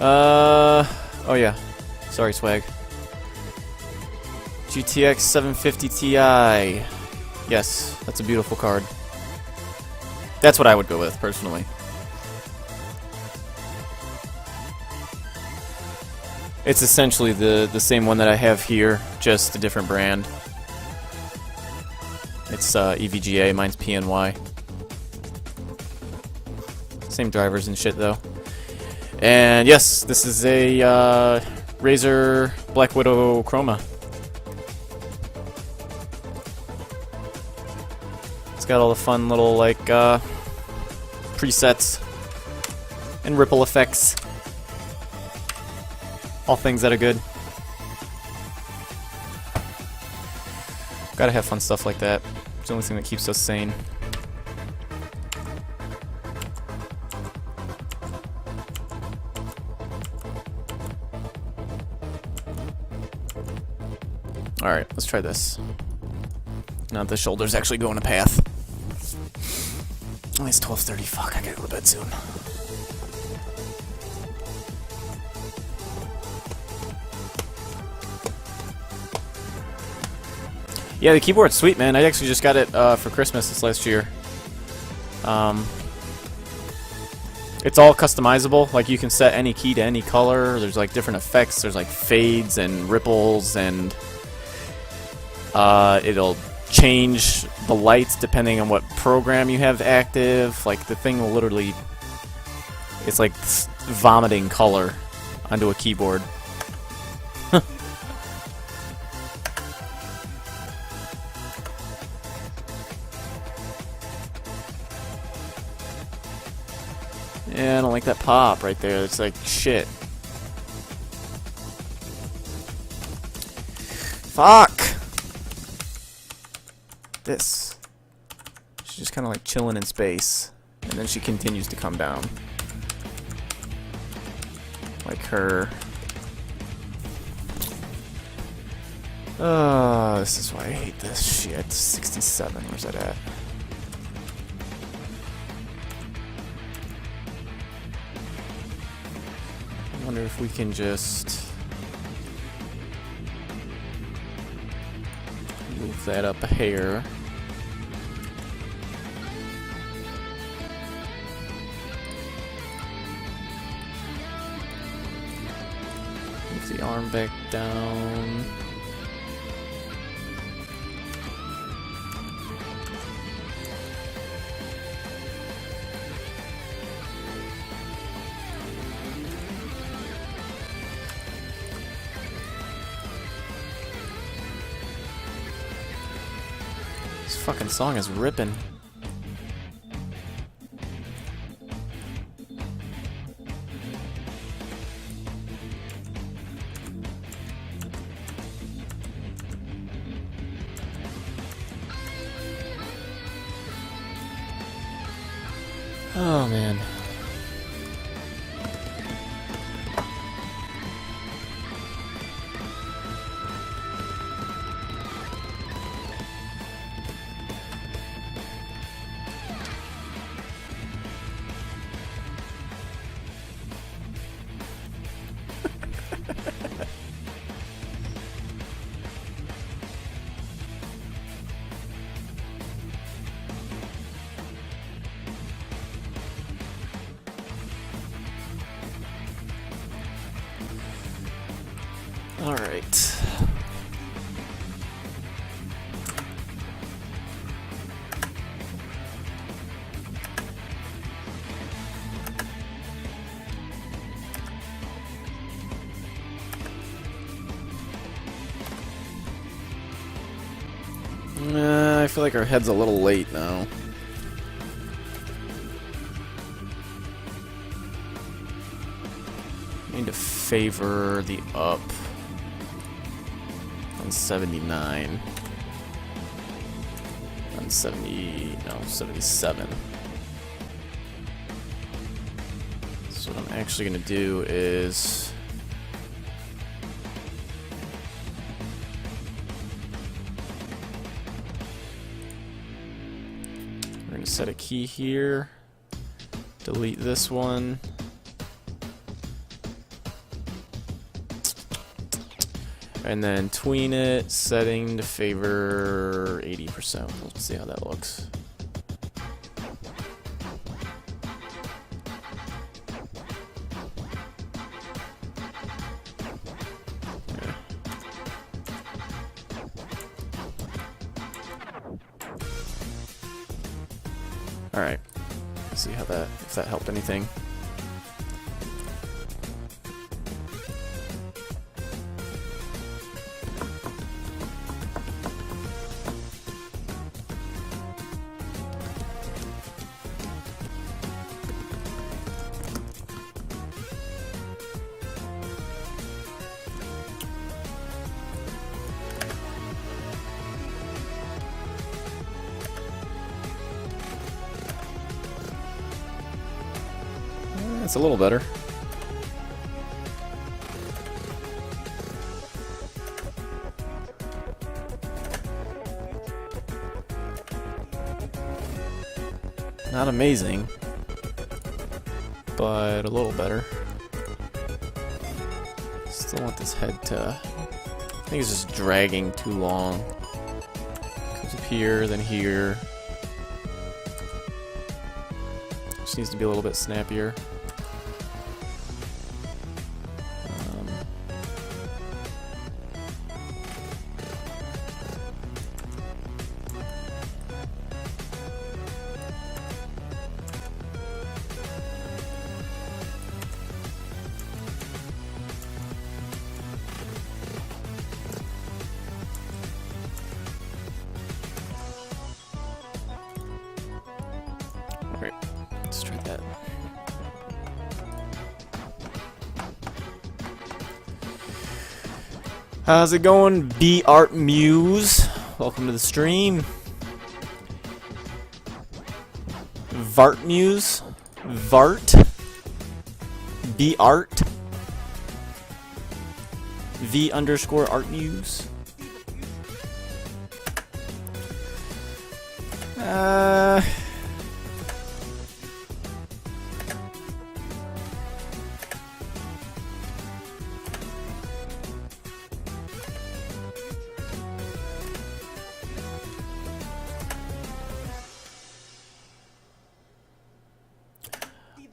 Oh yeah. Sorry, Swag. GTX 750 Ti. Yes, that's a beautiful card. That's what I would go with, personally. It's essentially the same one that I have here, just a different brand. It's EVGA, mine's PNY. Same drivers and shit, though. And yes, this is a Razer Black Widow Chroma. It's got all the fun little, like, presets and ripple effects. All things that are good. Gotta have fun stuff like that. It's the only thing that keeps us sane. Alright, let's try this. Now the shoulder's actually going a path. Oh, it's 12:30. Fuck, I gotta go to bed soon. Yeah, the keyboard's sweet, man. I actually just got it for Christmas this last year. It's all customizable. Like, you can set any key to any color. There's like different effects. There's like fades and ripples, and it'll change the lights depending on what program you have active. Like, the thing will literally, it's like vomiting color onto a keyboard. Yeah, I don't like that pop right there. It's like shit. Fuck! This. She's just kind of like chilling in space. And then she continues to come down. Like her. This is why I hate this shit. 67, where's that at? I wonder if we can just move that up a hair. Move the arm back down. This fucking song is ripping. Oh man. All right. I feel like our head's a little late now. Need to favor the up on 79. On 77. So what I'm actually gonna do is we're gonna set a key here, delete this one, and then tween it, setting to favor 80%. Let's see how that looks. Alright, let's see how that, if that helped anything. It's a little better. Not amazing, but a little better. Still want this head to... I think it's just dragging too long. Comes up here, then here. Just needs to be a little bit snappier. Alright, let's try that. How's it going, B Art Muse? Welcome to the stream. Vart Muse? Vart? B Art? V_Art Muse?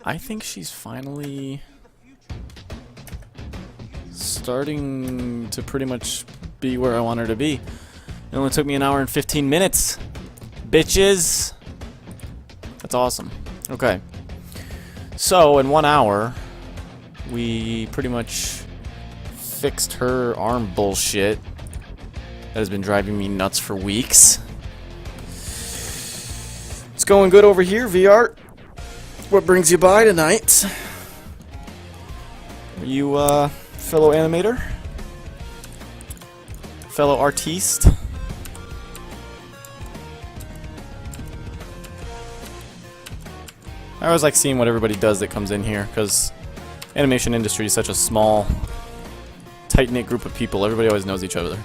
I think she's finally starting to pretty much be where I want her to be. It only took me an hour and 15 minutes. Bitches! That's awesome. Okay. So, in 1 hour, we pretty much fixed her arm bullshit that has been driving me nuts for weeks. It's going good over here, VR. What brings you by tonight? Are you fellow animator? Fellow artiste? I always like seeing what everybody does that comes in here, because animation industry is such a small, tight-knit group of people. Everybody always knows each other.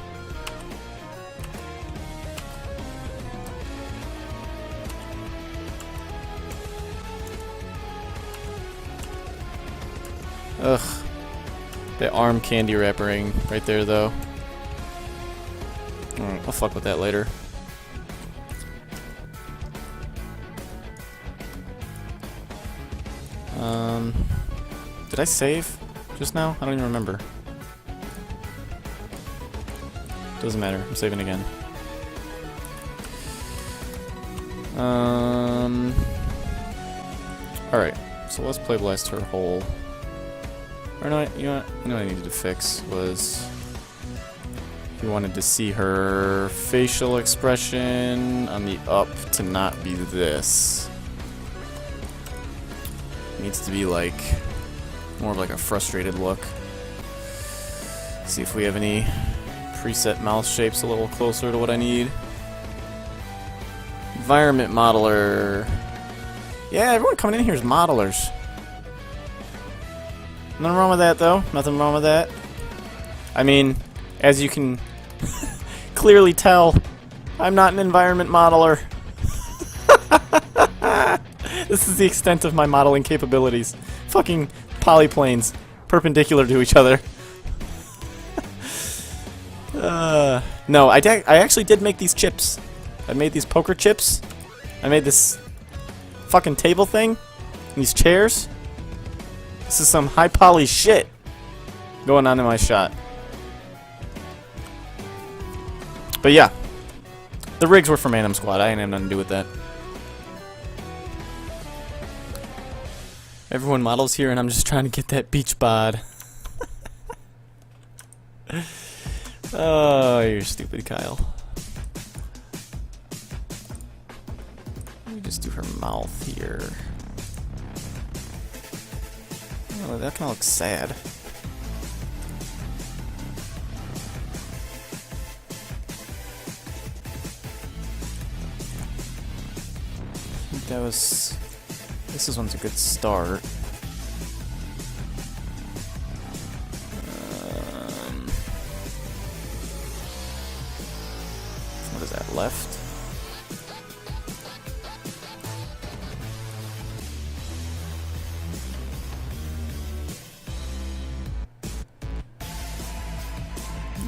Ugh. That arm candy wrappering right there, though. Alright, I'll fuck with that later. Did I save just now? I don't even remember. Doesn't matter. I'm saving again. Alright, so let's play blast her whole. Or no, you know what I needed to fix was we wanted to see her facial expression on the up to not be this. It needs to be like more of like a frustrated look. See if we have any preset mouth shapes a little closer to what I need. Environment modeler. Yeah, everyone coming in here is modelers. Nothing wrong with that, though. Nothing wrong with that. I mean, as you can clearly tell, I'm not an environment modeler. This is the extent of my modeling capabilities. Fucking polyplanes perpendicular to each other. No, I actually did make these chips. I made these poker chips. I made this fucking table thing. These chairs. This is some high poly shit going on in my shot. But yeah, the rigs were from Animsquad. I ain't have nothing to do with that. Everyone models here, and I'm just trying to get that beach bod. Oh, you're stupid, Kyle. Let me just do her mouth here. Oh, that kind of looks sad. I think that was... This one's a good start. What is that, left?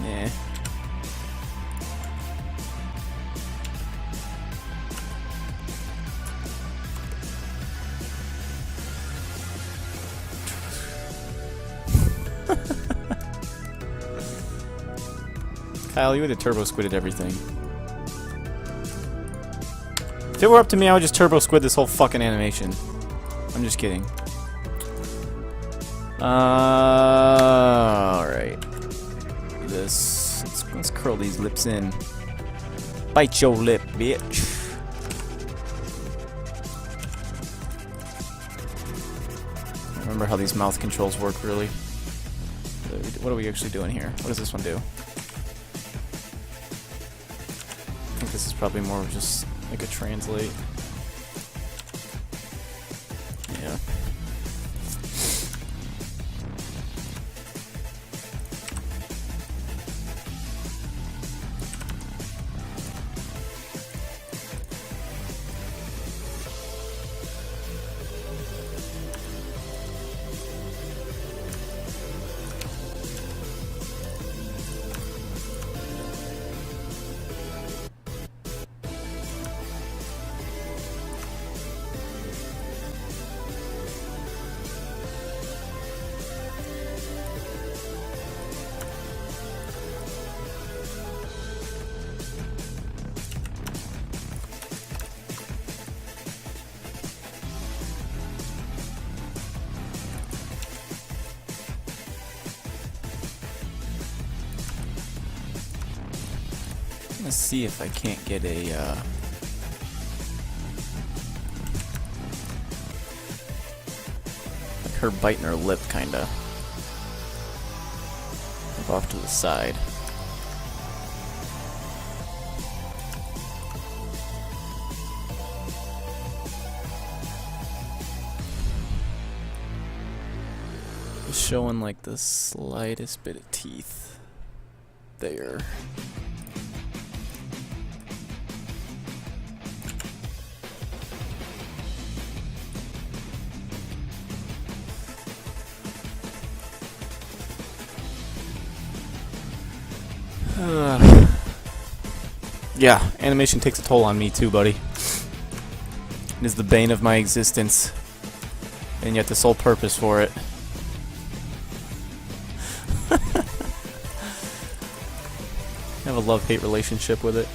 Yeah. Kyle, you would have turbo squidded everything. If it were up to me, I would just turbo squid this whole fucking animation. I'm just kidding. Alright. Let's curl these lips in. Bite your lip, bitch. I don't remember how these mouth controls work, really. What are we actually doing here? What does this one do? I think this is probably more of just like a translate. Yeah. Let's see if I can't get a like her biting her lip, kinda off to the side. showing like the slightest bit of teeth there. Yeah, animation takes a toll on me too, buddy. It is the bane of my existence, and yet the sole purpose for it. I have a love-hate relationship with it.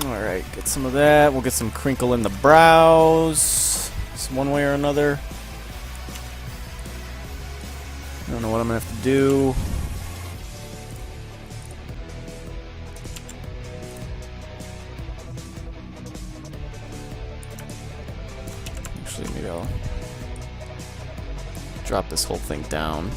Alright, get some of that. We'll get some crinkle in the brows. One way or another. I don't know what I'm gonna have to do. Actually, maybe I'll drop this whole thing down.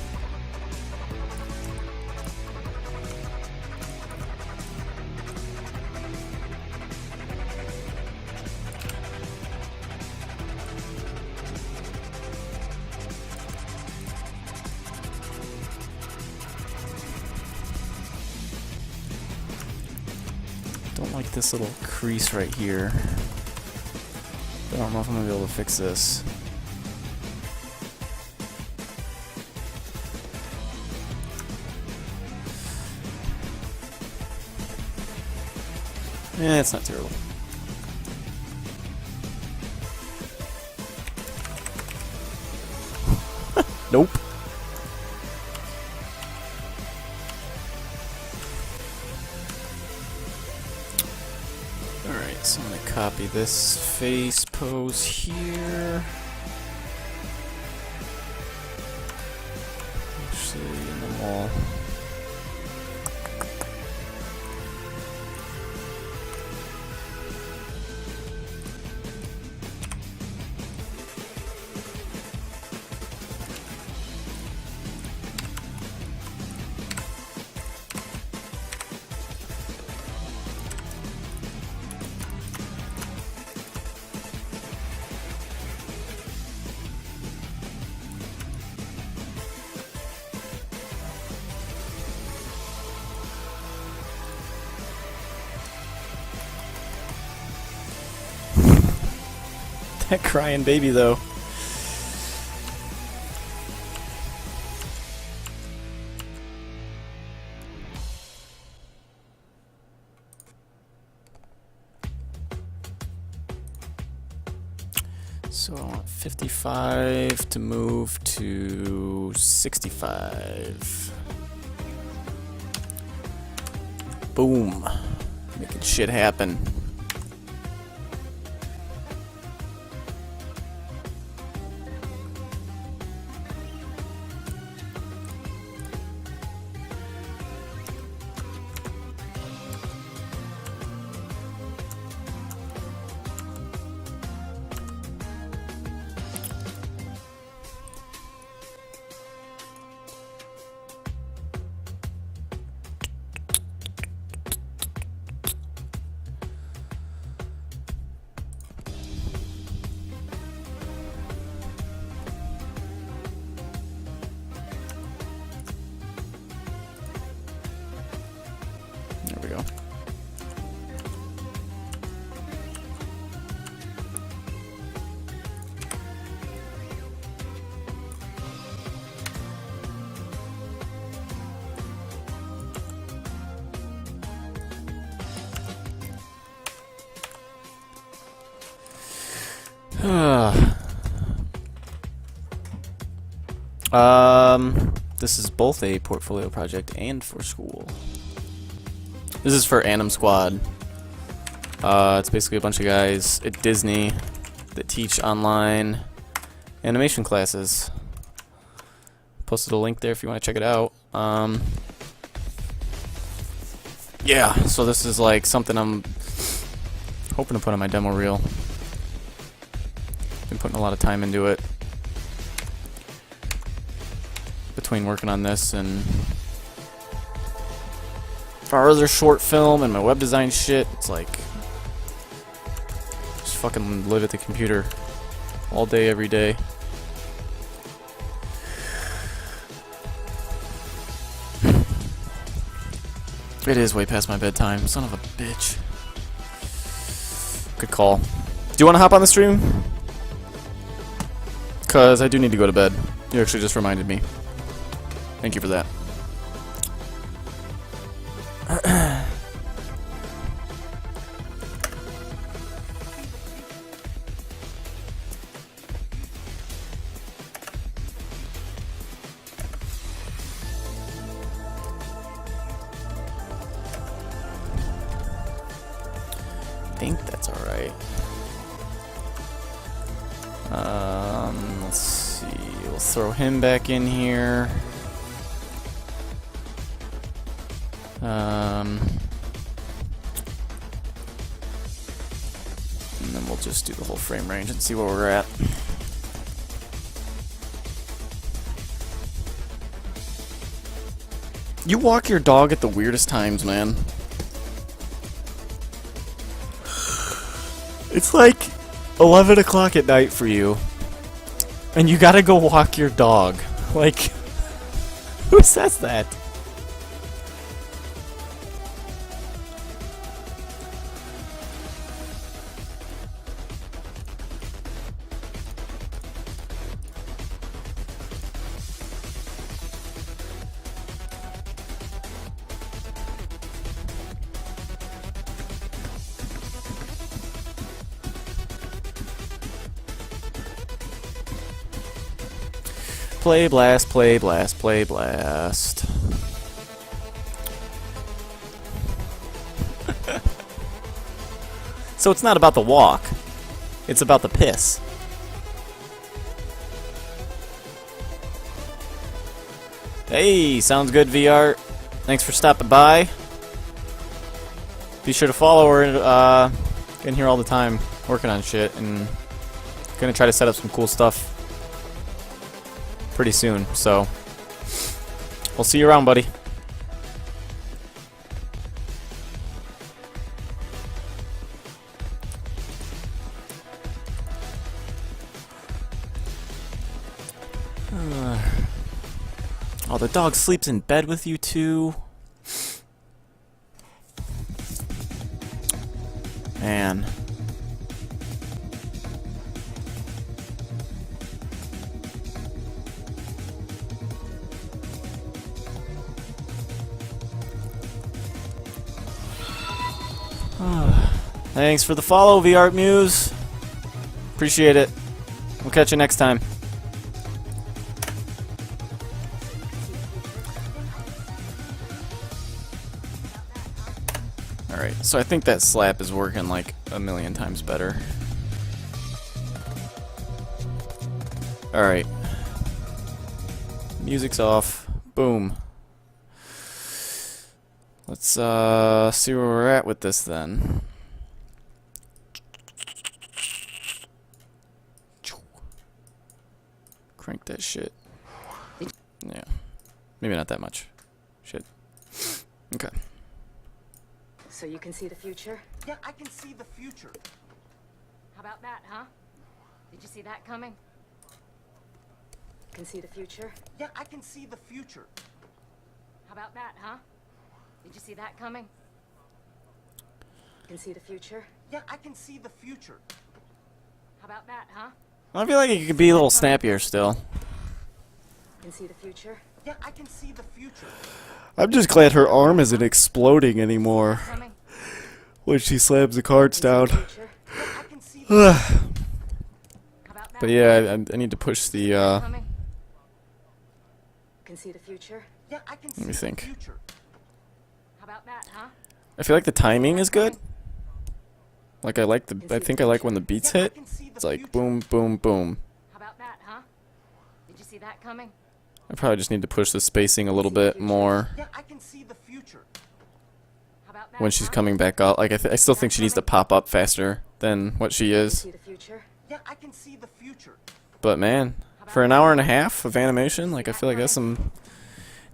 Don't like this little crease right here. I don't know if I'm gonna be able to fix this. Eh, it's not terrible. Nope. Alright, so I'm gonna copy this face pose here. Actually, in the wall. That crying baby, though. So I want 55 to move to 65. Boom. Making shit happen. There we go. This is both a portfolio project and for school. This is for Animsquad. It's basically a bunch of guys at Disney that teach online animation classes. Posted a link there if you want to check it out. Yeah, so this is like something I'm hoping to put on my demo reel. Been putting a lot of time into it. Between working on this and our other short film and my web design shit. It's like, just fucking live at the computer all day, every day. It is way past my bedtime. Son of a bitch. Good call. Do you want to hop on the stream? Because I do need to go to bed. You actually just reminded me. Thank you for that. I think that's alright. Let's see. We'll throw him back in here. And then we'll just do the whole frame range and see where we're at. You walk your dog at the weirdest times, man. It's like 11 o'clock at night for you, and you gotta go walk your dog. Like, who says that? Play blast, play blast, play blast. So it's not about the walk, it's about the piss. Hey, sounds good, VR. Thanks for stopping by. Be sure to follow her. In here all the time, working on shit, and gonna try to set up some cool stuff pretty soon, so we'll see you around, buddy. Oh, the dog sleeps in bed with you too. Man. Thanks for the follow, VR Muse. Appreciate it. We'll catch you next time. Alright, so I think that slap is working like a million times better. Alright. Music's off. Boom. Let's see where we're at with this then. Crank that shit. Yeah. Maybe not that much. Shit. Okay. So you can see the future? Yeah, I can see the future. How about that, huh? Did you see that coming? Can see the future? Yeah, I can see the future. How about that, huh? Did you see that coming? Can see the future? Yeah, I can see the future. How about that, huh? I feel like it could be a little snappier still. Can see the future? Yeah, I can see the future. I'm just glad her arm isn't exploding anymore Coming? when she slams the cards down. Future? Yeah, I can see the How about that? But yeah, I need to push the, Coming? Can see the future? Yeah, I can see Let me the think. future. How about that, huh? I feel like the timing is good. Like I think I like when the beats Yeah, I hit. can see the It's like future. boom, boom, boom. How about that, huh? Did you see that coming? I probably just need to push the spacing a little bit more Yeah, I can see the future. How about that, when she's huh? coming back up. Like I still think she needs to pop up faster than what she Can is. see the future? Yeah, I can see the future. But man, for an hour and a half of animation, like I feel like that's some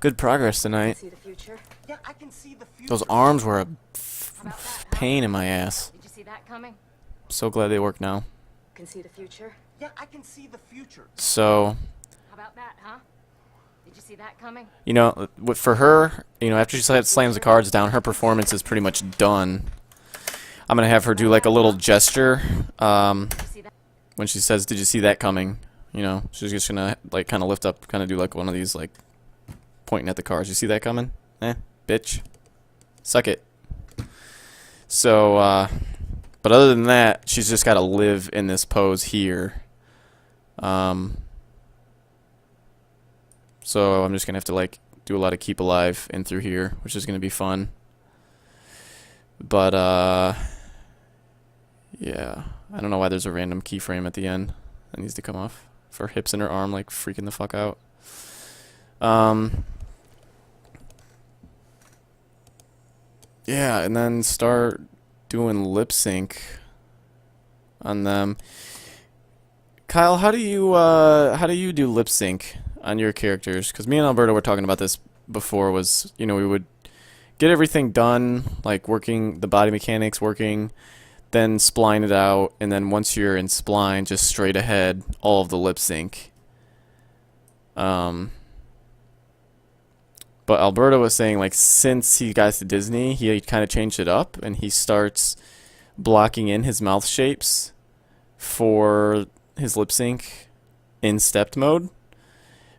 good progress Can tonight. see the future? Yeah, I can see the future. Those arms were a How about that, huh? pain in my ass. Did you see that coming? So glad they work now. Can see the future. Yeah, I can see the future. So, How about that, huh? Did you see that coming? you know, for her, you know, after she slams the cards down, her performance is pretty much done. I'm gonna have her do like a little gesture Did you see that? when she says, "Did you see that coming?" You know, she's just gonna like kind of lift up, kind of do like one of these like pointing at the cards. You see that coming? Bitch, suck it. So, but other than that, she's just got to live in this pose here. So I'm just gonna have to like do a lot of keep alive in through here, which is gonna be fun. But yeah, I don't know why there's a random keyframe at the end that needs to come off for hips in her arm, like freaking the fuck out. Yeah, and then start doing lip sync on them. Kyle, how do you do lip sync on your characters? Because me and Alberto were talking about this before. Was, you know, we would get everything done, like working the body mechanics, working, then spline it out, and then once you're in spline, just straight ahead all of the lip sync. But Alberto was saying, like, since he got to Disney, he kind of changed it up, and he starts blocking in his mouth shapes for his lip sync in stepped mode,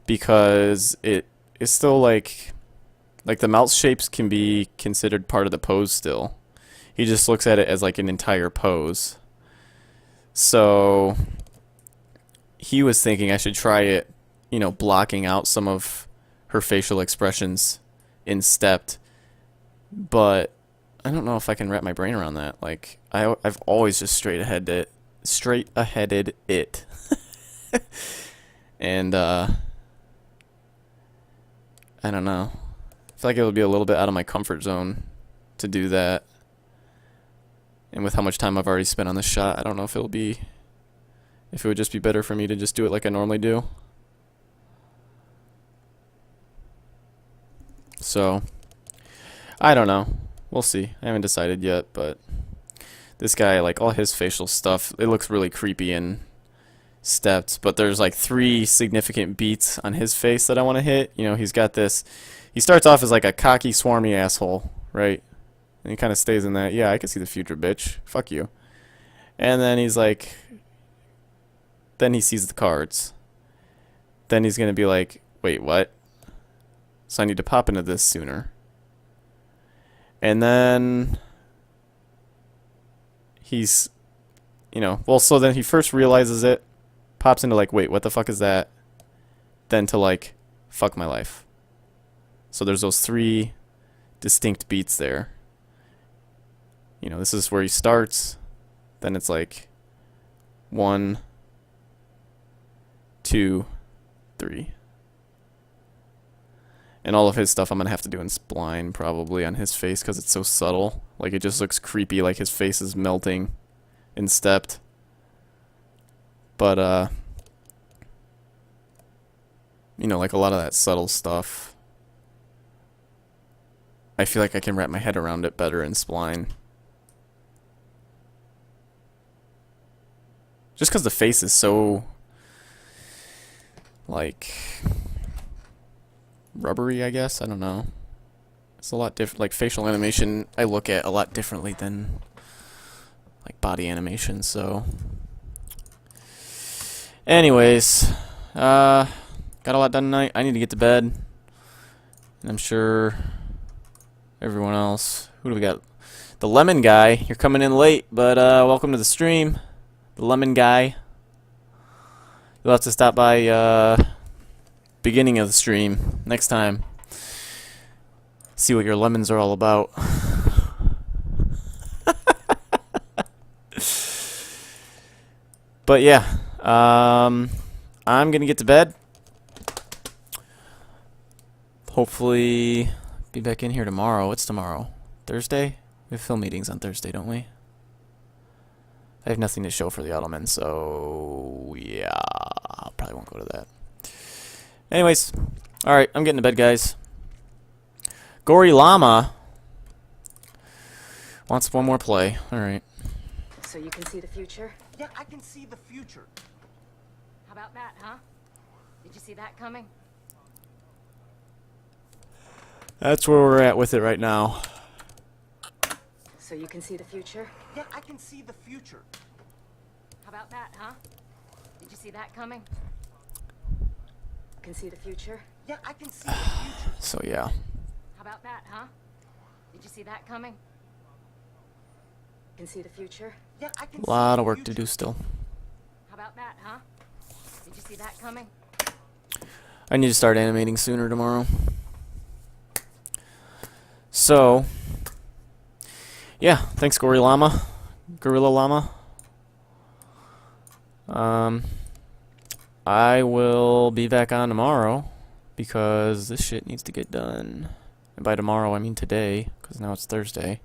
because it is still like the mouth shapes can be considered part of the pose still. He just looks at it as like an entire pose. So he was thinking I should try it, you know, blocking out some of her facial expressions in stepped, but I don't know if I can wrap my brain around that. Like I've always just straight aheaded it, and I don't know. I feel like it would be a little bit out of my comfort zone to do that, and with how much time I've already spent on this shot, I don't know if it would just be better for me to just do it like I normally do. So, I don't know. We'll see. I haven't decided yet, but this guy, like, all his facial stuff, it looks really creepy and stepped, but there's like 3 significant beats on his face that I want to hit. You know, he's got this, he starts off as like a cocky, swarmy asshole, right? And he kind of stays in that, yeah, I can see the future, bitch. Fuck you. And then he's like, then he sees the cards. Then he's going to be like, wait, what? So I need to pop into this sooner. And then he's, you know, well, so then he first realizes it, pops into like, wait, what the fuck is that? Then to like, fuck my life. So there's those 3 distinct beats there. You know, this is where he starts. Then it's like 1, 2, 3. And all of his stuff I'm going to have to do in spline probably on his face because it's so subtle. Like, it just looks creepy, like his face is melting in stepped. But, you know, like a lot of that subtle stuff, I feel like I can wrap my head around it better in spline. Just because the face is so, like, rubbery, I guess. I don't know. It's a lot different. Like, facial animation, I look at a lot differently than, like, body animation, so. Anyways, got a lot done tonight. I need to get to bed. And I'm sure everyone else. Who do we got? The Lemon Guy. You're coming in late, but welcome to the stream. The Lemon Guy. You'll have to stop by beginning of the stream next time. See what your lemons are all about. But yeah, I'm gonna get to bed. Hopefully be back in here tomorrow. What's tomorrow? Thursday? We have film meetings on Thursday, don't we? I have nothing to show for the Ottoman, so yeah, I probably won't go to that. Anyways, alright, I'm getting to bed, guys. Gory Llama wants one more play. Alright. So you can see the future? Yeah, I can see the future. How about that, huh? Did you see that coming? That's where we're at with it right now. So you can see the future? Yeah, I can see the future. How about that, huh? Did you see that coming? Can see the future? Yeah, I can see the future. So yeah. How about that, huh? Did you see that coming? Can see the future? Yeah, I can A see lot the of work to future. do still. How about that, huh? Did you see that coming? I need to start animating sooner tomorrow. So, yeah, thanks Gory Llama. Gorilla Llama. I will be back on tomorrow because this shit needs to get done. And by tomorrow, I mean today, because now it's Thursday.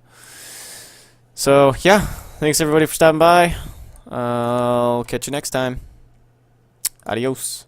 So, yeah, thanks everybody for stopping by. I'll catch you next time. Adios.